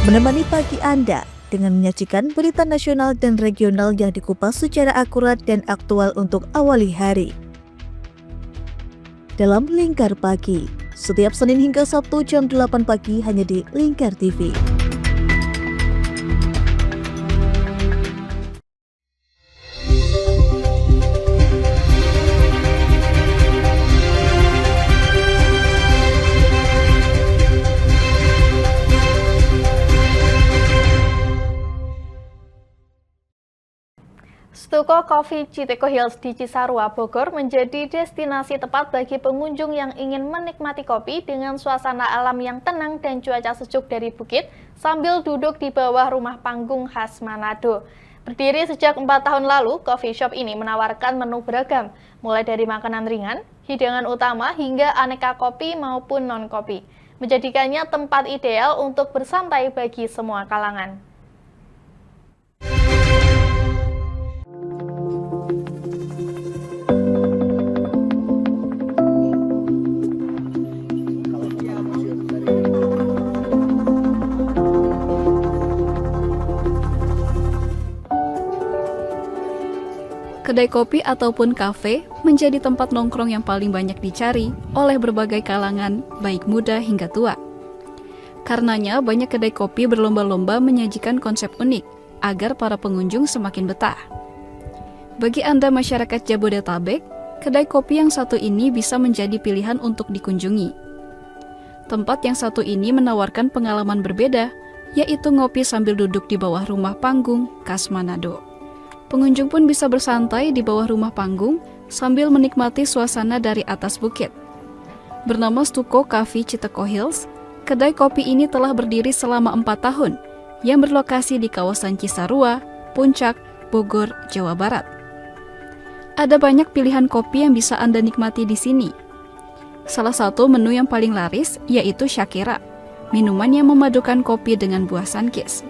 Speaker 14: Menemani pagi Anda dengan menyajikan berita nasional dan regional yang dikupas secara akurat dan aktual untuk awali hari. Dalam Lingkar Pagi, setiap Senin hingga Sabtu jam 8 pagi hanya di Lingkar TV.
Speaker 18: Stuko Coffee Citeko Hills di Cisarua, Bogor menjadi destinasi tepat bagi pengunjung yang ingin menikmati kopi dengan suasana alam yang tenang dan cuaca sejuk dari bukit sambil duduk di bawah rumah panggung khas Manado. Berdiri sejak 4 tahun lalu, coffee shop ini menawarkan menu beragam, mulai dari makanan ringan, hidangan utama hingga aneka kopi maupun non-kopi, menjadikannya tempat ideal untuk bersantai bagi semua kalangan.
Speaker 22: Kedai kopi ataupun kafe menjadi tempat nongkrong yang paling banyak dicari oleh berbagai kalangan, baik muda hingga tua. Karenanya, banyak kedai kopi berlomba-lomba menyajikan konsep unik agar para pengunjung semakin betah. Bagi Anda masyarakat Jabodetabek, kedai kopi yang satu ini bisa menjadi pilihan untuk dikunjungi. Tempat yang satu ini menawarkan pengalaman berbeda, yaitu ngopi sambil duduk di bawah rumah panggung khas Manado. Pengunjung pun bisa bersantai di bawah rumah panggung sambil menikmati suasana dari atas bukit. Bernama Stuko Coffee Citeko Hills, kedai kopi ini telah berdiri selama 4 tahun yang berlokasi di kawasan Cisarua, Puncak, Bogor, Jawa Barat. Ada banyak pilihan kopi yang bisa Anda nikmati di sini. Salah satu menu yang paling laris yaitu Shakira, minuman yang memadukan kopi dengan buah sunkist.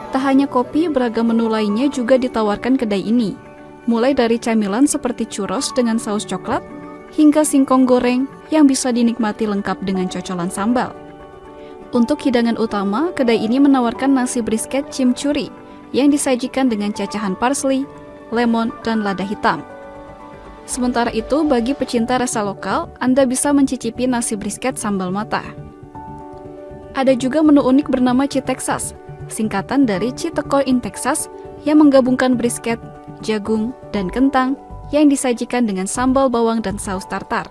Speaker 22: Tak hanya kopi, beragam menu lainnya juga ditawarkan kedai ini. Mulai dari camilan seperti churros dengan saus coklat, hingga singkong goreng yang bisa dinikmati lengkap dengan cocolan sambal. Untuk hidangan utama, kedai ini menawarkan nasi brisket chimichurri yang disajikan dengan cacahan parsley, lemon, dan lada hitam. Sementara itu, bagi pecinta rasa lokal, Anda bisa mencicipi nasi brisket sambal matah. Ada juga menu unik bernama Chi Texas, singkatan dari Chiteko in Texas, yang menggabungkan brisket, jagung, dan kentang yang disajikan dengan sambal bawang dan saus tartar.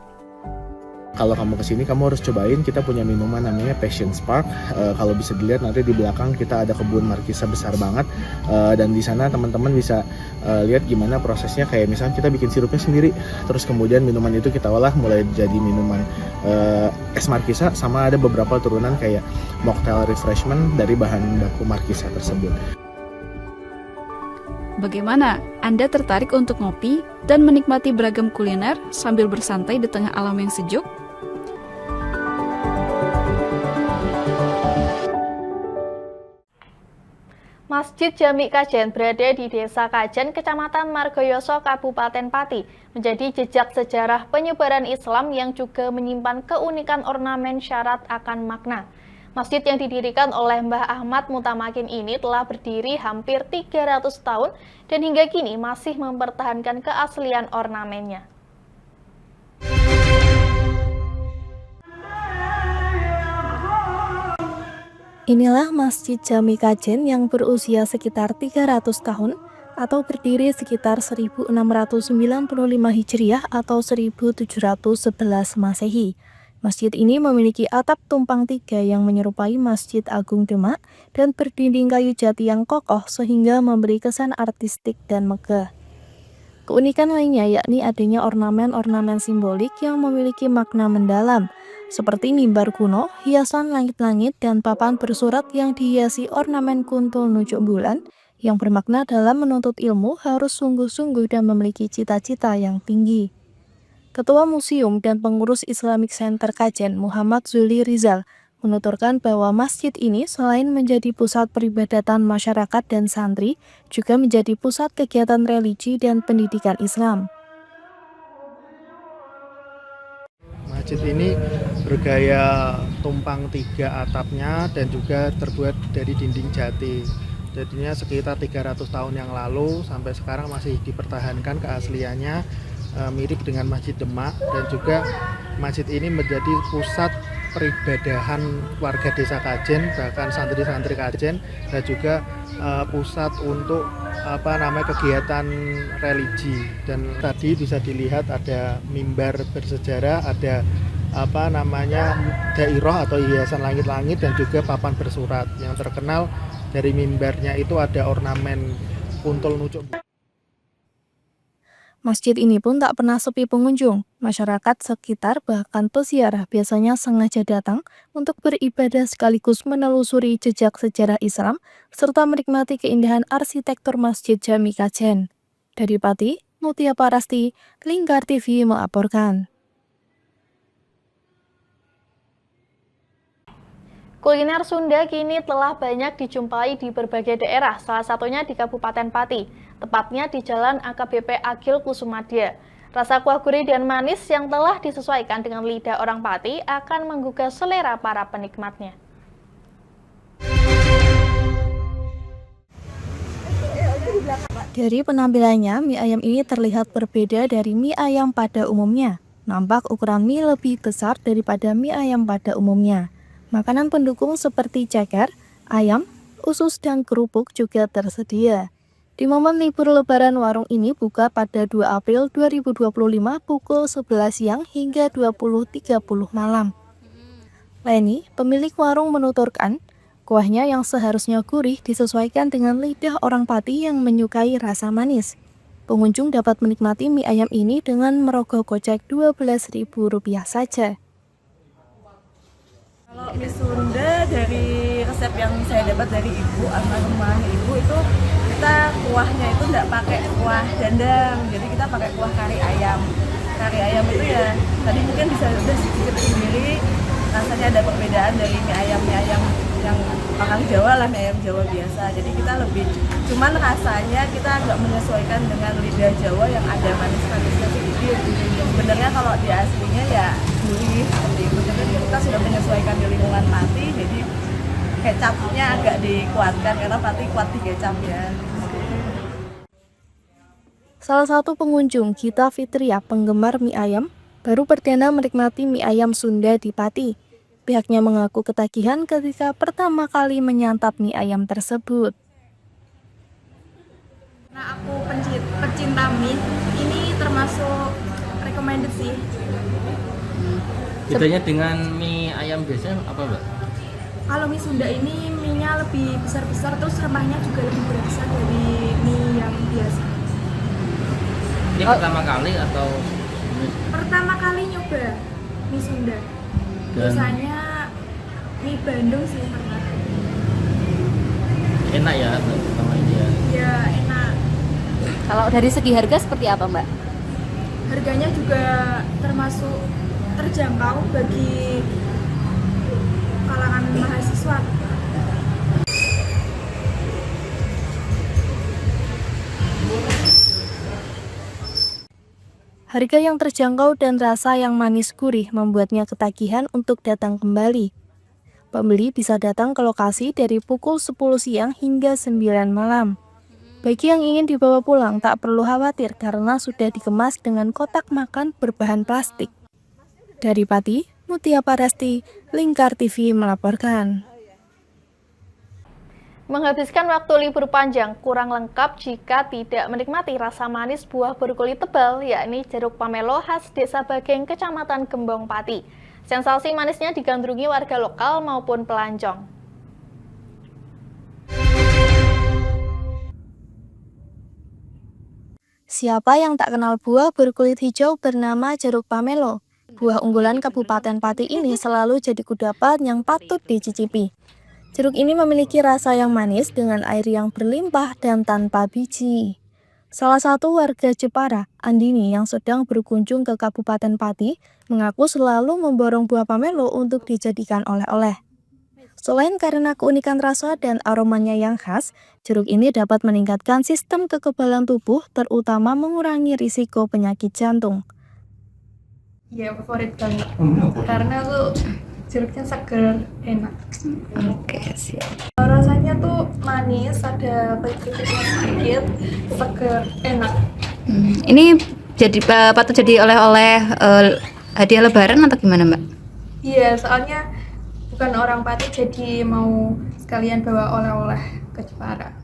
Speaker 3: Kalau kamu kesini, kamu harus cobain. Kita punya minuman namanya Passion Spark. Kalau bisa dilihat nanti di belakang kita ada kebun markisa besar banget. Dan di sana teman-teman bisa lihat gimana prosesnya. Kayak misalnya kita bikin sirupnya sendiri. Terus kemudian minuman itu kita olah mulai jadi minuman es markisa. Sama ada beberapa turunan kayak mocktail refreshment dari bahan baku markisa tersebut.
Speaker 22: Bagaimana? Anda tertarik untuk ngopi dan menikmati beragam kuliner sambil bersantai di tengah alam yang sejuk?
Speaker 18: Masjid Jami Kajen berada di Desa Kajen, Kecamatan Margoyoso, Kabupaten Pati, menjadi jejak sejarah penyebaran Islam yang juga menyimpan keunikan ornamen syarat akan makna. Masjid yang didirikan oleh Mbah Ahmad Mutamakin ini telah berdiri hampir 300 tahun dan hingga kini masih mempertahankan keaslian ornamennya.
Speaker 1: Inilah Masjid Jami Kajen yang berusia sekitar 300 tahun atau berdiri sekitar 1695 Hijriah atau 1711 Masehi. Masjid ini memiliki atap tumpang tiga yang menyerupai Masjid Agung Demak dan berdinding kayu jati yang kokoh sehingga memberi kesan artistik dan megah. Keunikan lainnya yakni adanya ornamen-ornamen simbolik yang memiliki makna mendalam, seperti mimbar kuno, hiasan langit-langit, dan papan bersurat yang dihiasi ornamen kuntul nujuk bulan yang bermakna dalam menuntut ilmu harus sungguh-sungguh dan memiliki cita-cita yang tinggi. Ketua Museum dan Pengurus Islamic Center Kajen, Muhammad Zuli Rizal, menuturkan bahwa masjid ini selain menjadi pusat peribadatan masyarakat dan santri, juga menjadi pusat kegiatan religi dan pendidikan Islam.
Speaker 21: Masjid ini bergaya tumpang tiga atapnya dan juga terbuat dari dinding jati. Jadinya sekitar 300 tahun yang lalu sampai sekarang masih dipertahankan keasliannya, mirip dengan Masjid Demak, dan juga masjid ini menjadi pusat peribadahan warga desa Kajen, bahkan santri-santri Kajen, dan juga pusat untuk kegiatan religi. Dan tadi bisa dilihat ada mimbar bersejarah, ada dairah atau hiasan langit-langit, dan juga papan bersurat. Yang terkenal dari mimbarnya itu ada ornamen kuntul nucuk.
Speaker 1: Masjid ini pun tak pernah sepi pengunjung. Masyarakat sekitar bahkan peziarah biasanya sengaja datang untuk beribadah sekaligus menelusuri jejak sejarah Islam serta menikmati keindahan arsitektur Masjid Jami Kajen. Dari Pati, Mutia Parasti, Lingkar TV melaporkan.
Speaker 18: Kuliner Sunda kini telah banyak dijumpai di berbagai daerah, salah satunya di Kabupaten Pati, tepatnya di Jalan AKBP Agil Kusumadya. Rasa kuah gurih dan manis yang telah disesuaikan dengan lidah orang Pati akan menggugah selera para penikmatnya.
Speaker 1: Dari penampilannya, mie ayam ini terlihat berbeda dari mie ayam pada umumnya. Nampak ukuran mie lebih besar daripada mie ayam pada umumnya. Makanan pendukung seperti ceker, ayam, usus, dan kerupuk juga tersedia. Di momen libur lebaran, warung ini buka pada 2 April 2025 pukul 11 siang hingga 20.30 malam. Leni, pemilik warung, menuturkan, kuahnya yang seharusnya gurih disesuaikan dengan lidah orang Pati yang menyukai rasa manis. Pengunjung dapat menikmati mie ayam ini dengan merogoh kocek Rp12.000 saja.
Speaker 23: Kalau mie Sunda dari resep yang saya dapat dari ibu, almarhumah ibu, itu kita kuahnya itu enggak pakai kuah dandang, jadi kita pakai kuah kari ayam. Kari ayam itu ya tadi mungkin bisa udah cicip sendiri, rasanya ada perbedaan dari mie ayam yang orang Jawa lah, mie ayam Jawa biasa. Jadi kita lebih, cuman rasanya kita agak menyesuaikan dengan lidah Jawa yang ada manis-manisnya sedikit. Sebenarnya kalau di aslinya ya gurih seperti itu. Jadi kita sudah menyesuaikan di lingkungan Pati, jadi kecapnya agak dikuatkan karena Pati kuat di kecap ya.
Speaker 1: Salah satu pengunjung, Gita Fitria, penggemar mie ayam, baru perdana menikmati mie ayam Sunda di Pati. Pihaknya mengaku ketagihan ketika pertama kali menyantap mie ayam tersebut.
Speaker 2: Nah, aku pecinta mie, ini termasuk recommended sih.
Speaker 7: Bedanya dengan mie ayam biasa apa, Mbak?
Speaker 2: Kalau mie Sunda ini mie-nya lebih besar-besar, terus rempahnya juga lebih berasa dari mie yang biasa.
Speaker 7: Ini pertama kali atau?
Speaker 2: Pertama kali nyoba mie Sunda. Biasanya mie Bandung sih pernah.
Speaker 7: Enak ya pertama ini ya?
Speaker 2: Ya enak.
Speaker 8: Kalau dari segi harga seperti apa, Mbak?
Speaker 2: Harganya juga termasuk terjangkau bagi kalangan mahasiswa.
Speaker 1: Harga yang terjangkau dan rasa yang manis gurih membuatnya ketagihan untuk datang kembali. Pembeli bisa datang ke lokasi dari pukul 10 siang hingga 9 malam. Bagi yang ingin dibawa pulang tak perlu khawatir karena sudah dikemas dengan kotak makan berbahan plastik. Dari Pati, Mutia Parasti, Lingkar TV melaporkan.
Speaker 18: Menghabiskan waktu libur panjang kurang lengkap jika tidak menikmati rasa manis buah berkulit tebal, yakni jeruk pamelo khas Desa Bageng, Kecamatan Gembong, Pati. Sensasi manisnya digandrungi warga lokal maupun pelancong.
Speaker 1: Siapa yang tak kenal buah berkulit hijau bernama jeruk pamelo? Buah unggulan Kabupaten Pati ini selalu jadi kudapan yang patut dicicipi. Jeruk ini memiliki rasa yang manis dengan air yang berlimpah dan tanpa biji. Salah satu warga Jepara, Andini, yang sedang berkunjung ke Kabupaten Pati, mengaku selalu memborong buah pamelo untuk dijadikan oleh-oleh. Selain karena keunikan rasa dan aromanya yang khas, jeruk ini dapat meningkatkan sistem kekebalan tubuh, terutama mengurangi risiko penyakit jantung.
Speaker 2: Ya, favorit banget. Karena tuh jeruknya seger, enak.
Speaker 8: Oke, siap.
Speaker 2: Rasanya tuh manis, ada pahit-pahitnya sedikit, seger, enak.
Speaker 8: Ini jadi patut jadi oleh-oleh hadiah lebaran atau gimana, Mbak?
Speaker 2: Iya, soalnya bukan orang Pati jadi mau sekalian bawa oleh-oleh ke Jepara.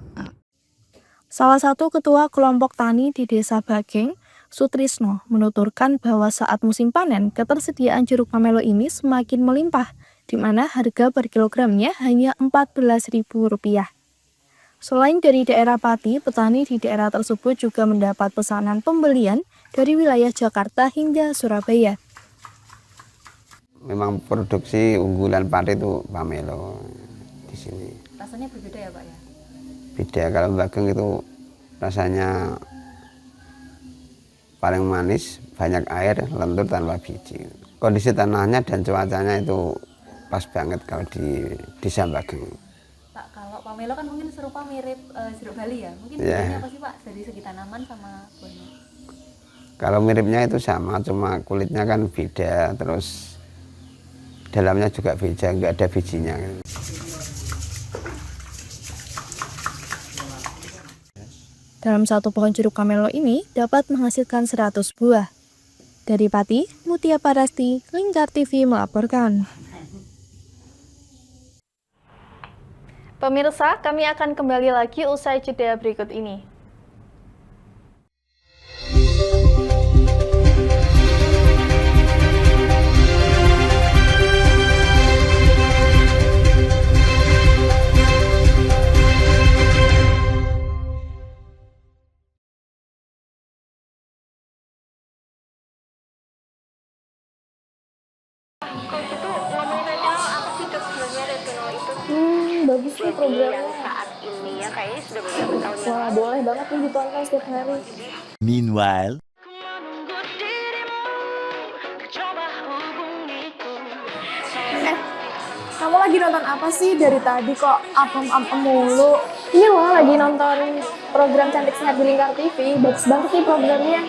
Speaker 1: Salah satu ketua kelompok tani di Desa Bageng, Sutrisno, menuturkan bahwa saat musim panen, ketersediaan jeruk pamelo ini semakin melimpah, di mana harga per kilogramnya hanya Rp14.000. Selain dari daerah Pati, petani di daerah tersebut juga mendapat pesanan pembelian dari wilayah Jakarta hingga Surabaya.
Speaker 24: Memang produksi unggulan Pati itu pamelo di sini.
Speaker 8: Rasanya berbeda ya, Pak ya?
Speaker 24: Beda, kalau Bageng itu rasanya paling manis, banyak air, lentur tanpa biji. Kondisi tanahnya dan cuacanya itu pas banget kalau di Desa Bageng.
Speaker 8: Pak, kalau pamelo kan mungkin serupa mirip jeruk Bali ya? Mungkin
Speaker 24: Ya.
Speaker 8: bedanya apa sih, Pak, dari segi tanaman sama buahnya?
Speaker 24: Kalau miripnya itu sama, cuma kulitnya kan beda, terus dalamnya juga beda, nggak ada bijinya.
Speaker 1: Dalam satu pohon jeruk pamelo ini dapat menghasilkan 100 buah. Dari Pati, Mutia Parasti, Lingkar TV melaporkan.
Speaker 18: Pemirsa, kami akan kembali lagi usai jeda berikut ini.
Speaker 1: Bagus sih programnya.
Speaker 11: Saat ini ya kayaknya sudah beberapa tahun.
Speaker 1: Wah, boleh banget nih ditonton setiap hari.
Speaker 25: Meanwhile,
Speaker 18: Kamu lagi nonton apa sih? Dari tadi kok apem-apem mulu. Ini loh lagi nonton program Cantik Sehat di Lingkar TV. Bagus banget nih programnya.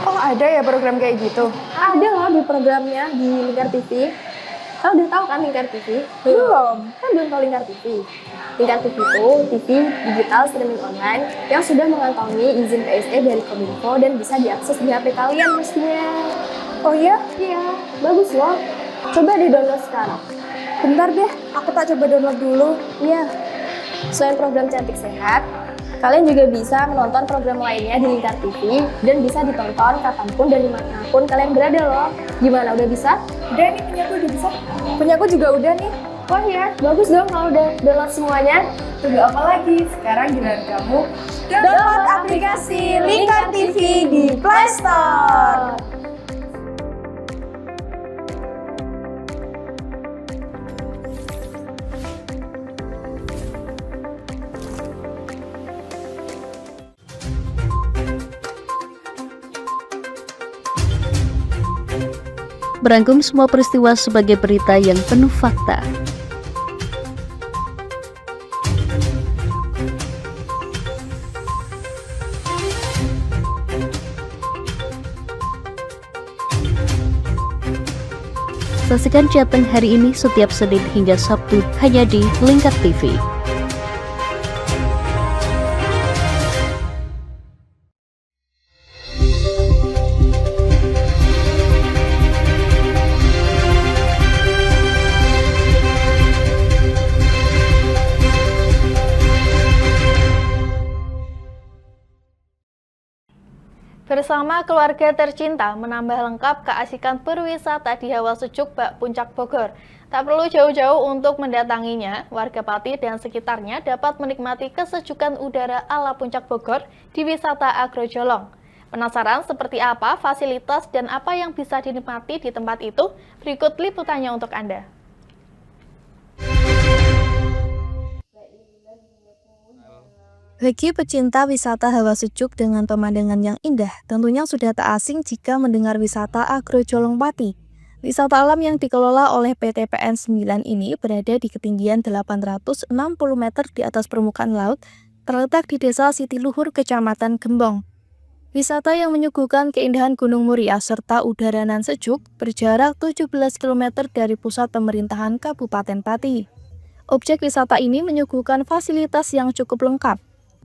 Speaker 18: Oh ada ya program kayak gitu? Ada loh di programnya di Lingkar TV. Kamu udah tahu kan Lingkar TV? Belum. Kan belum tahu Lingkar TV. Lingkar TV itu TV digital streaming online yang sudah mengantongi izin PSE dari Kominfo dan bisa diakses di HP kalian mestinya. Oh iya? Iya, bagus loh. Coba di-download sekarang. Bentar deh, aku tak coba download dulu. Iya. Selain program Cantik Sehat, kalian juga bisa menonton program lainnya di Lingkar TV dan bisa ditonton kapanpun dan dimanapun kalian berada loh. Gimana, udah bisa? Udah nih, punyaku udah bisa. Punyaku juga udah nih. Wah ya, bagus dong kalau udah download semuanya. Tunggu apa lagi? Sekarang giliran kamu download aplikasi Lingkar TV di Play Store.
Speaker 13: Merangkum semua peristiwa sebagai berita yang penuh fakta. Saksikan Jateng hari ini setiap Senin hingga Sabtu hanya di Lingkar TV.
Speaker 18: Bersama keluarga tercinta menambah lengkap keasikan berwisata di Hawa Sejuk Bak Puncak Bogor. Tak perlu jauh-jauh untuk mendatanginya, warga Pati dan sekitarnya dapat menikmati kesejukan udara ala Puncak Bogor di wisata Agrojolong. Penasaran seperti apa fasilitas dan apa yang bisa dinikmati di tempat itu? Berikut liputannya untuk Anda.
Speaker 1: Bagi pecinta wisata hawa sejuk dengan pemandangan yang indah, tentunya sudah tak asing jika mendengar wisata Agrojolong Pati. Wisata alam yang dikelola oleh PT PN 9 ini berada di ketinggian 860 meter di atas permukaan laut, terletak di Desa Sitiluhur, Kecamatan Gembong. Wisata yang menyuguhkan keindahan Gunung Muria serta udara nan sejuk berjarak 17 km dari pusat pemerintahan Kabupaten Pati. Objek wisata ini menyuguhkan fasilitas yang cukup lengkap.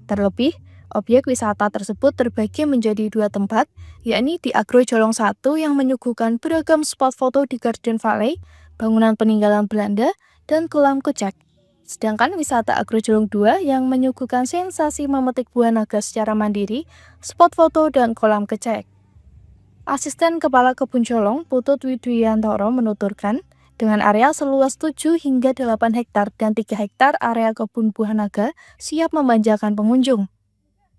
Speaker 1: Terlebih, objek wisata tersebut terbagi menjadi dua tempat, yakni di Agrojolong 1 yang menyuguhkan beragam spot foto di Garden Valley, bangunan peninggalan Belanda, dan kolam kecek. Sedangkan wisata Agrojolong 2 yang menyuguhkan sensasi memetik buah naga secara mandiri, spot foto, dan kolam kecek. Asisten Kepala Kebun Jolong, Putut Widuyantoro menuturkan, dengan area seluas 7 hingga 8 hektar dan 3 hektar area kebun buah naga siap memanjakan pengunjung.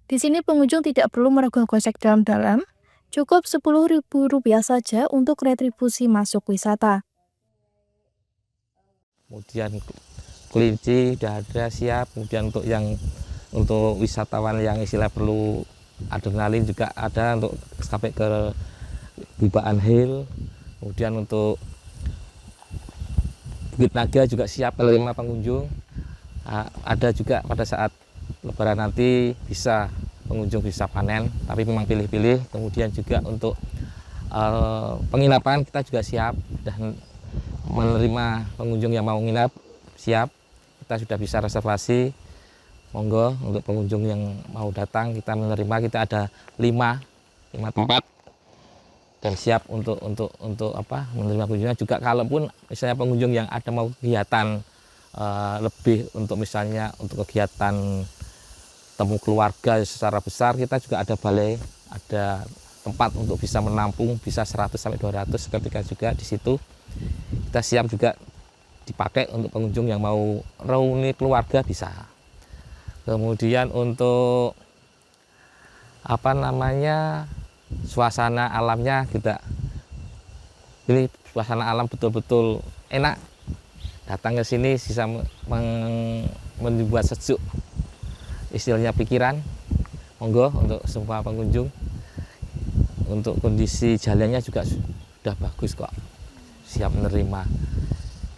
Speaker 1: Di sini pengunjung tidak perlu merogoh kocek dalam-dalam, cukup Rp10.000 saja untuk retribusi masuk wisata.
Speaker 5: Kemudian kelinci sudah ada siap, kemudian untuk wisatawan yang istilah perlu adrenalin juga ada untuk sampai ke Bibaan Hill, kemudian untuk Bukit Naga juga siap menerima pengunjung. Ada juga pada saat Lebaran nanti pengunjung bisa panen, tapi memang pilih-pilih. Kemudian juga untuk penginapan kita juga siap dan menerima pengunjung yang mau nginap siap. Kita sudah bisa reservasi. Monggo untuk pengunjung yang mau datang kita menerima, kita ada 5 tempat dan siap untuk menerima kunjungan juga. Kalaupun misalnya pengunjung yang ada mau kegiatan lebih untuk misalnya untuk kegiatan temu keluarga secara besar, kita juga ada balai, ada tempat untuk bisa menampung bisa 100 sampai 200 ketika juga di situ kita siap juga dipakai untuk pengunjung yang mau reuni keluarga bisa. Kemudian untuk suasana alamnya kita ini suasana alam betul-betul enak, datang ke sini bisa membuat sejuk istilahnya pikiran. Monggo untuk semua pengunjung. Untuk kondisi jalannya juga sudah bagus kok, siap menerima.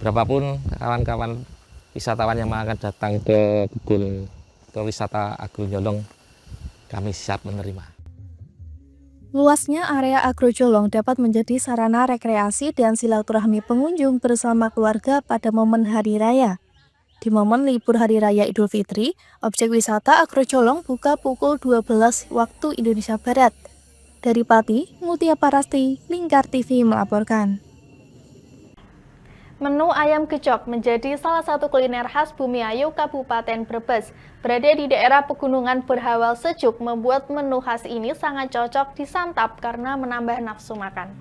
Speaker 5: berapapun kawan-kawan wisatawan yang akan datang ke kebun ke wisata Agrojolong, kami siap menerima.
Speaker 1: Luasnya area Agrojolong dapat menjadi sarana rekreasi dan silaturahmi pengunjung bersama keluarga pada momen hari raya. Di momen libur Hari Raya Idul Fitri, objek wisata Agrojolong buka pukul 12 waktu Indonesia Barat. Dari Pati, Mutia Parasti, Lingkar TV melaporkan.
Speaker 18: Menu ayam gejok menjadi salah satu kuliner khas Bumiayu, Kabupaten Brebes. Berada di daerah pegunungan berhawa sejuk, membuat menu khas ini sangat cocok disantap karena menambah nafsu makan.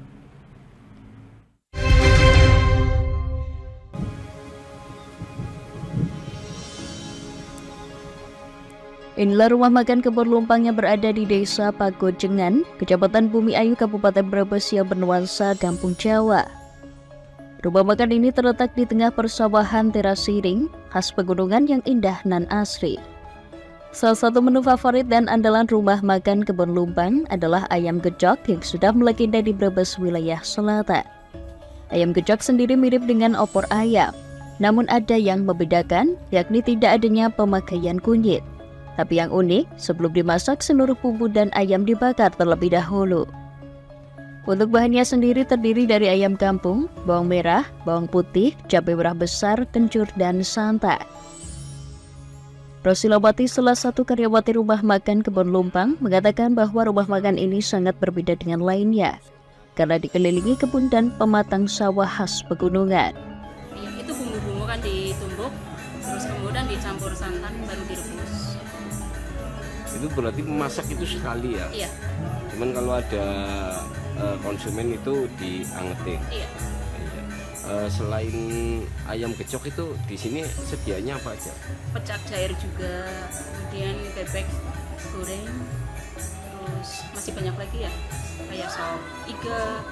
Speaker 13: Inilah rumah makan Kebun Lumpang yang berada di Desa Pagojengan, Kecamatan Bumiayu, Kabupaten Brebes yang bernuansa Kampung Jawa. Rumah makan ini terletak di tengah persawahan teras siring, khas pegunungan yang indah nan asri. Salah satu menu favorit dan andalan rumah makan Kebun Lumpang adalah ayam gejok yang sudah melegenda di Brebes wilayah selatan. Ayam gejok sendiri mirip dengan opor ayam, namun ada yang membedakan, yakni tidak adanya pemakaian kunyit. Tapi yang unik, sebelum dimasak seluruh bumbu dan ayam dibakar terlebih dahulu. Untuk bahannya sendiri terdiri dari ayam kampung, bawang merah, bawang putih, cabai merah besar, kencur, dan santan. Rosilawati, salah satu karyawati rumah makan Kebun Lumpang, mengatakan bahwa rumah makan ini sangat berbeda dengan lainnya, karena dikelilingi kebun dan pematang sawah khas pegunungan.
Speaker 4: Itu bumbu-bumbu kan ditumbuk, terus kemudian dicampur santan, baru direbus.
Speaker 9: Itu berarti memasak itu sekali ya?
Speaker 4: Iya.
Speaker 9: Cuman kalau ada konsumen itu diangetin.
Speaker 4: Iya.
Speaker 9: Selain ayam gejok itu di sini sedianya apa aja?
Speaker 4: Pecak jair juga, kemudian bebek goreng, terus masih banyak lagi ya, kayak sop iga,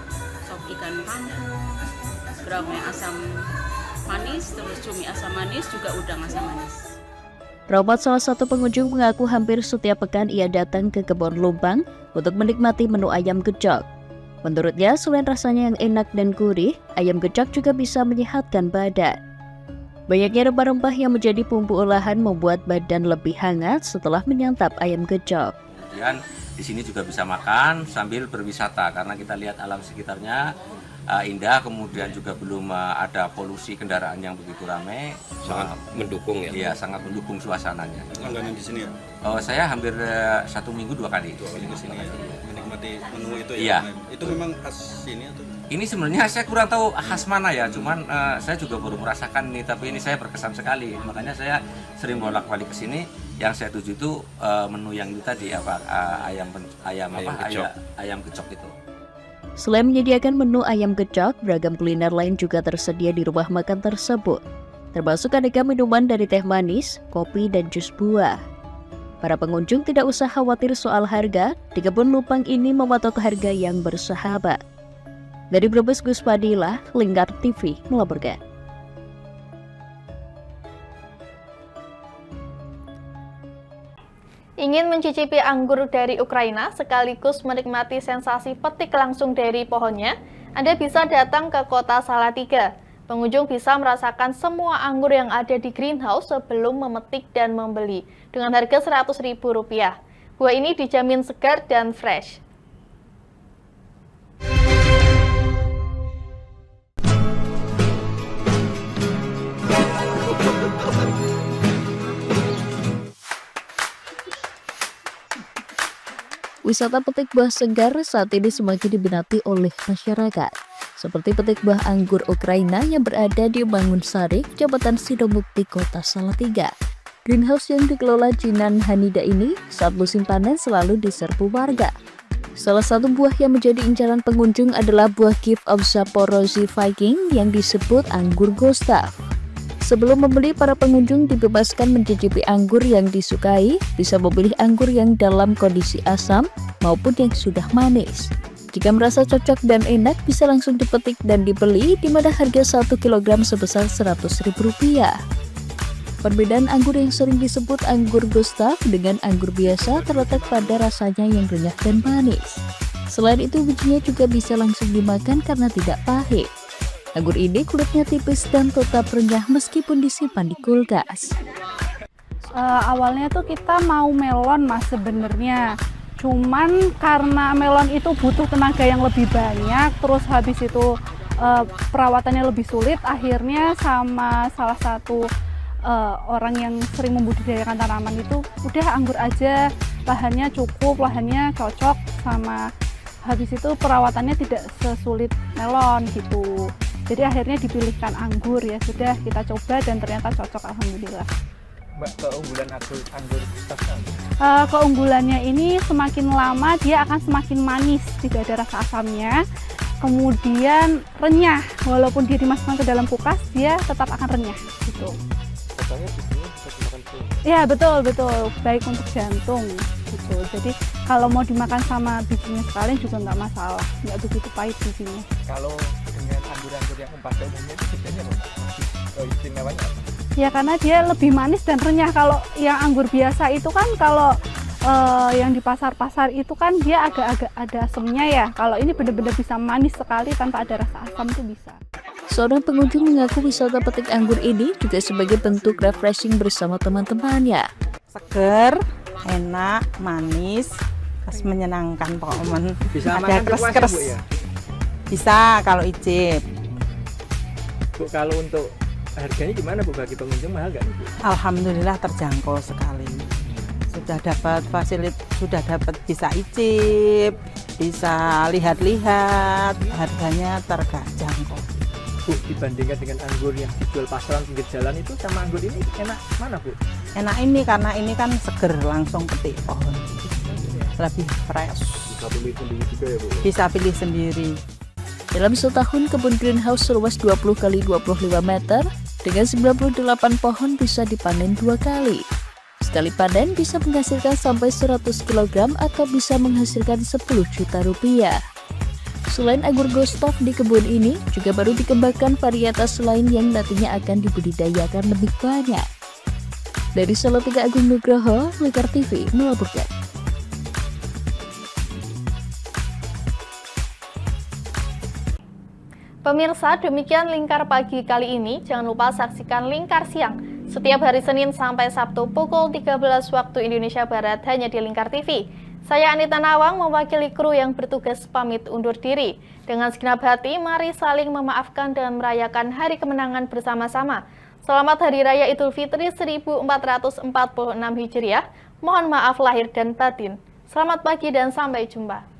Speaker 4: sop ikan kampung, geramai asam manis, terus cumi asam manis, juga udang asam manis.
Speaker 13: Rahmat, salah satu pengunjung, mengaku hampir setiap pekan ia datang ke Kebun Lumpang untuk menikmati menu ayam gejok. Menurutnya, selain rasanya yang enak dan gurih, ayam gejok juga bisa menyehatkan badan. Banyaknya rempah-rempah yang menjadi bumbu olahan membuat badan lebih hangat setelah menyantap ayam gejok.
Speaker 10: Kemudian di sini juga bisa makan sambil berwisata karena kita lihat alam sekitarnya indah, kemudian juga belum ada polusi kendaraan yang begitu ramai.
Speaker 9: Sangat mendukung ya?
Speaker 10: Iya, sangat mendukung suasananya.
Speaker 12: Langganan di sini ya?
Speaker 10: Saya hampir 1 minggu 2 kali.
Speaker 12: 2 kali ke sini ya? Menikmati menu itu ya?
Speaker 10: Iya.
Speaker 12: Itu memang khas sini atau?
Speaker 10: Ini sebenarnya saya kurang tahu khas mana ya, cuman saya juga baru merasakan ini, tapi ini saya berkesan sekali. Makanya saya sering bolak-balik ke sini. Yang saya tuju itu menu yang itu tadi ayam gejok itu.
Speaker 13: Selain menyediakan menu ayam gejok, beragam kuliner lain juga tersedia di rumah makan tersebut, termasuk aneka minuman dari teh manis, kopi, dan jus buah. Para pengunjung tidak usah khawatir soal harga, di Kebun Lumpang ini mematok harga yang bersahabat. Dari Brebes, Gus Padilla, Lingkar TV melaporkan.
Speaker 18: Ingin mencicipi anggur dari Ukraina sekaligus menikmati sensasi petik langsung dari pohonnya? Anda bisa datang ke kota Salatiga. Pengunjung bisa merasakan semua anggur yang ada di greenhouse sebelum memetik dan membeli dengan harga Rp100.000. Buah ini dijamin segar dan fresh.
Speaker 13: Wisata petik buah segar saat ini semakin diminati oleh masyarakat, seperti petik buah anggur Ukraina yang berada di Mangunsari, Kecamatan Sidomukti, Kota Salatiga. Greenhouse yang dikelola Jinan Hanida ini saat musim panen selalu diserbu warga. Salah satu buah yang menjadi incaran pengunjung adalah buah Gift of Zaporozhye Viking yang disebut anggur Gustav. Sebelum membeli, para pengunjung dibebaskan mencicipi anggur yang disukai, bisa memilih anggur yang dalam kondisi asam maupun yang sudah manis. Jika merasa cocok dan enak, bisa langsung dipetik dan dibeli, di mana harga 1 kg sebesar Rp100.000. Perbedaan anggur yang sering disebut anggur Gustav dengan anggur biasa terletak pada rasanya yang renyah dan manis. Selain itu, bijinya juga bisa langsung dimakan karena tidak pahit. Anggur ini kulitnya tipis dan tetap renyah meskipun disimpan di kulkas.
Speaker 6: Awalnya tuh kita mau melon mas sebenarnya, cuman karena melon itu butuh tenaga yang lebih banyak, terus habis itu perawatannya lebih sulit, akhirnya sama salah satu orang yang sering membudidayakan tanaman itu udah anggur aja, lahannya cukup, lahannya cocok, sama habis itu perawatannya tidak sesulit melon gitu. Jadi akhirnya dipilihkan anggur, ya sudah kita coba dan ternyata cocok, alhamdulillah.
Speaker 15: Mbak, keunggulan anggur Gustav?
Speaker 6: Keunggulannya ini semakin lama dia akan semakin manis, tidak ada rasa asamnya. Kemudian renyah, walaupun dia dimasukkan ke dalam kulkas dia tetap akan renyah gitu.
Speaker 15: Katanya bijinya bisa dimakan pun.
Speaker 6: Ya betul, baik untuk jantung gitu. Jadi kalau mau dimakan sama bijinya sekalian juga nggak masalah, nggak begitu pahit bijinya.
Speaker 15: Kalau dengan anggur-anggur yang pada umumnya itu bedanya apa? Istimewanya apa?
Speaker 6: Ya karena dia lebih manis dan renyah. Kalau yang anggur biasa itu kan kalau yang di pasar-pasar itu kan dia agak-agak ada asamnya ya. Kalau ini benar-benar bisa manis sekali tanpa ada rasa asam tuh bisa.
Speaker 13: Seorang pengunjung mengaku wisata petik anggur ini juga sebagai bentuk refreshing bersama teman-temannya.
Speaker 16: Seger, enak, manis, terus menyenangkan pokoknya.
Speaker 15: Bisa
Speaker 16: ada keres-keres.
Speaker 15: ya?
Speaker 16: Bisa kalau icip.
Speaker 15: Bu, kalau untuk harganya gimana Bu, bagi pengunjung mahal nggak?
Speaker 16: Alhamdulillah terjangkau sekali. Sudah dapat fasilitas, sudah dapat bisa icip, bisa lihat-lihat, harganya terjangkau.
Speaker 15: Bu, dibandingkan dengan anggur yang dijual pasaran pinggir jalan itu sama anggur ini enak mana Bu?
Speaker 16: Enak ini karena ini kan seger, langsung petik pohon. Lebih fresh.
Speaker 15: Bisa pilih sendiri juga ya Bu?
Speaker 16: Bisa pilih sendiri.
Speaker 13: Dalam setahun, kebun greenhouse seluas 20 x 25 meter dengan 98 pohon bisa dipanen 2 kali. Sekali panen bisa menghasilkan sampai 100 kg atau bisa menghasilkan 10 juta rupiah. Selain anggur Gustav di kebun ini, juga baru dikembangkan varietas lain yang nantinya akan dibudidayakan lebih banyak. Dari Salatiga, Agung Nugroho, Blitar TV melaporkan.
Speaker 18: Pemirsa, demikian Lingkar Pagi kali ini. Jangan lupa saksikan Lingkar Siang setiap hari Senin sampai Sabtu pukul 13 waktu Indonesia Barat hanya di Lingkar TV. Saya Anita Nawang mewakili kru yang bertugas pamit undur diri. Dengan segenap hati, mari saling memaafkan dan merayakan hari kemenangan bersama-sama. Selamat Hari Raya Idul Fitri 1446 Hijriah. Mohon maaf lahir dan batin. Selamat pagi dan sampai jumpa.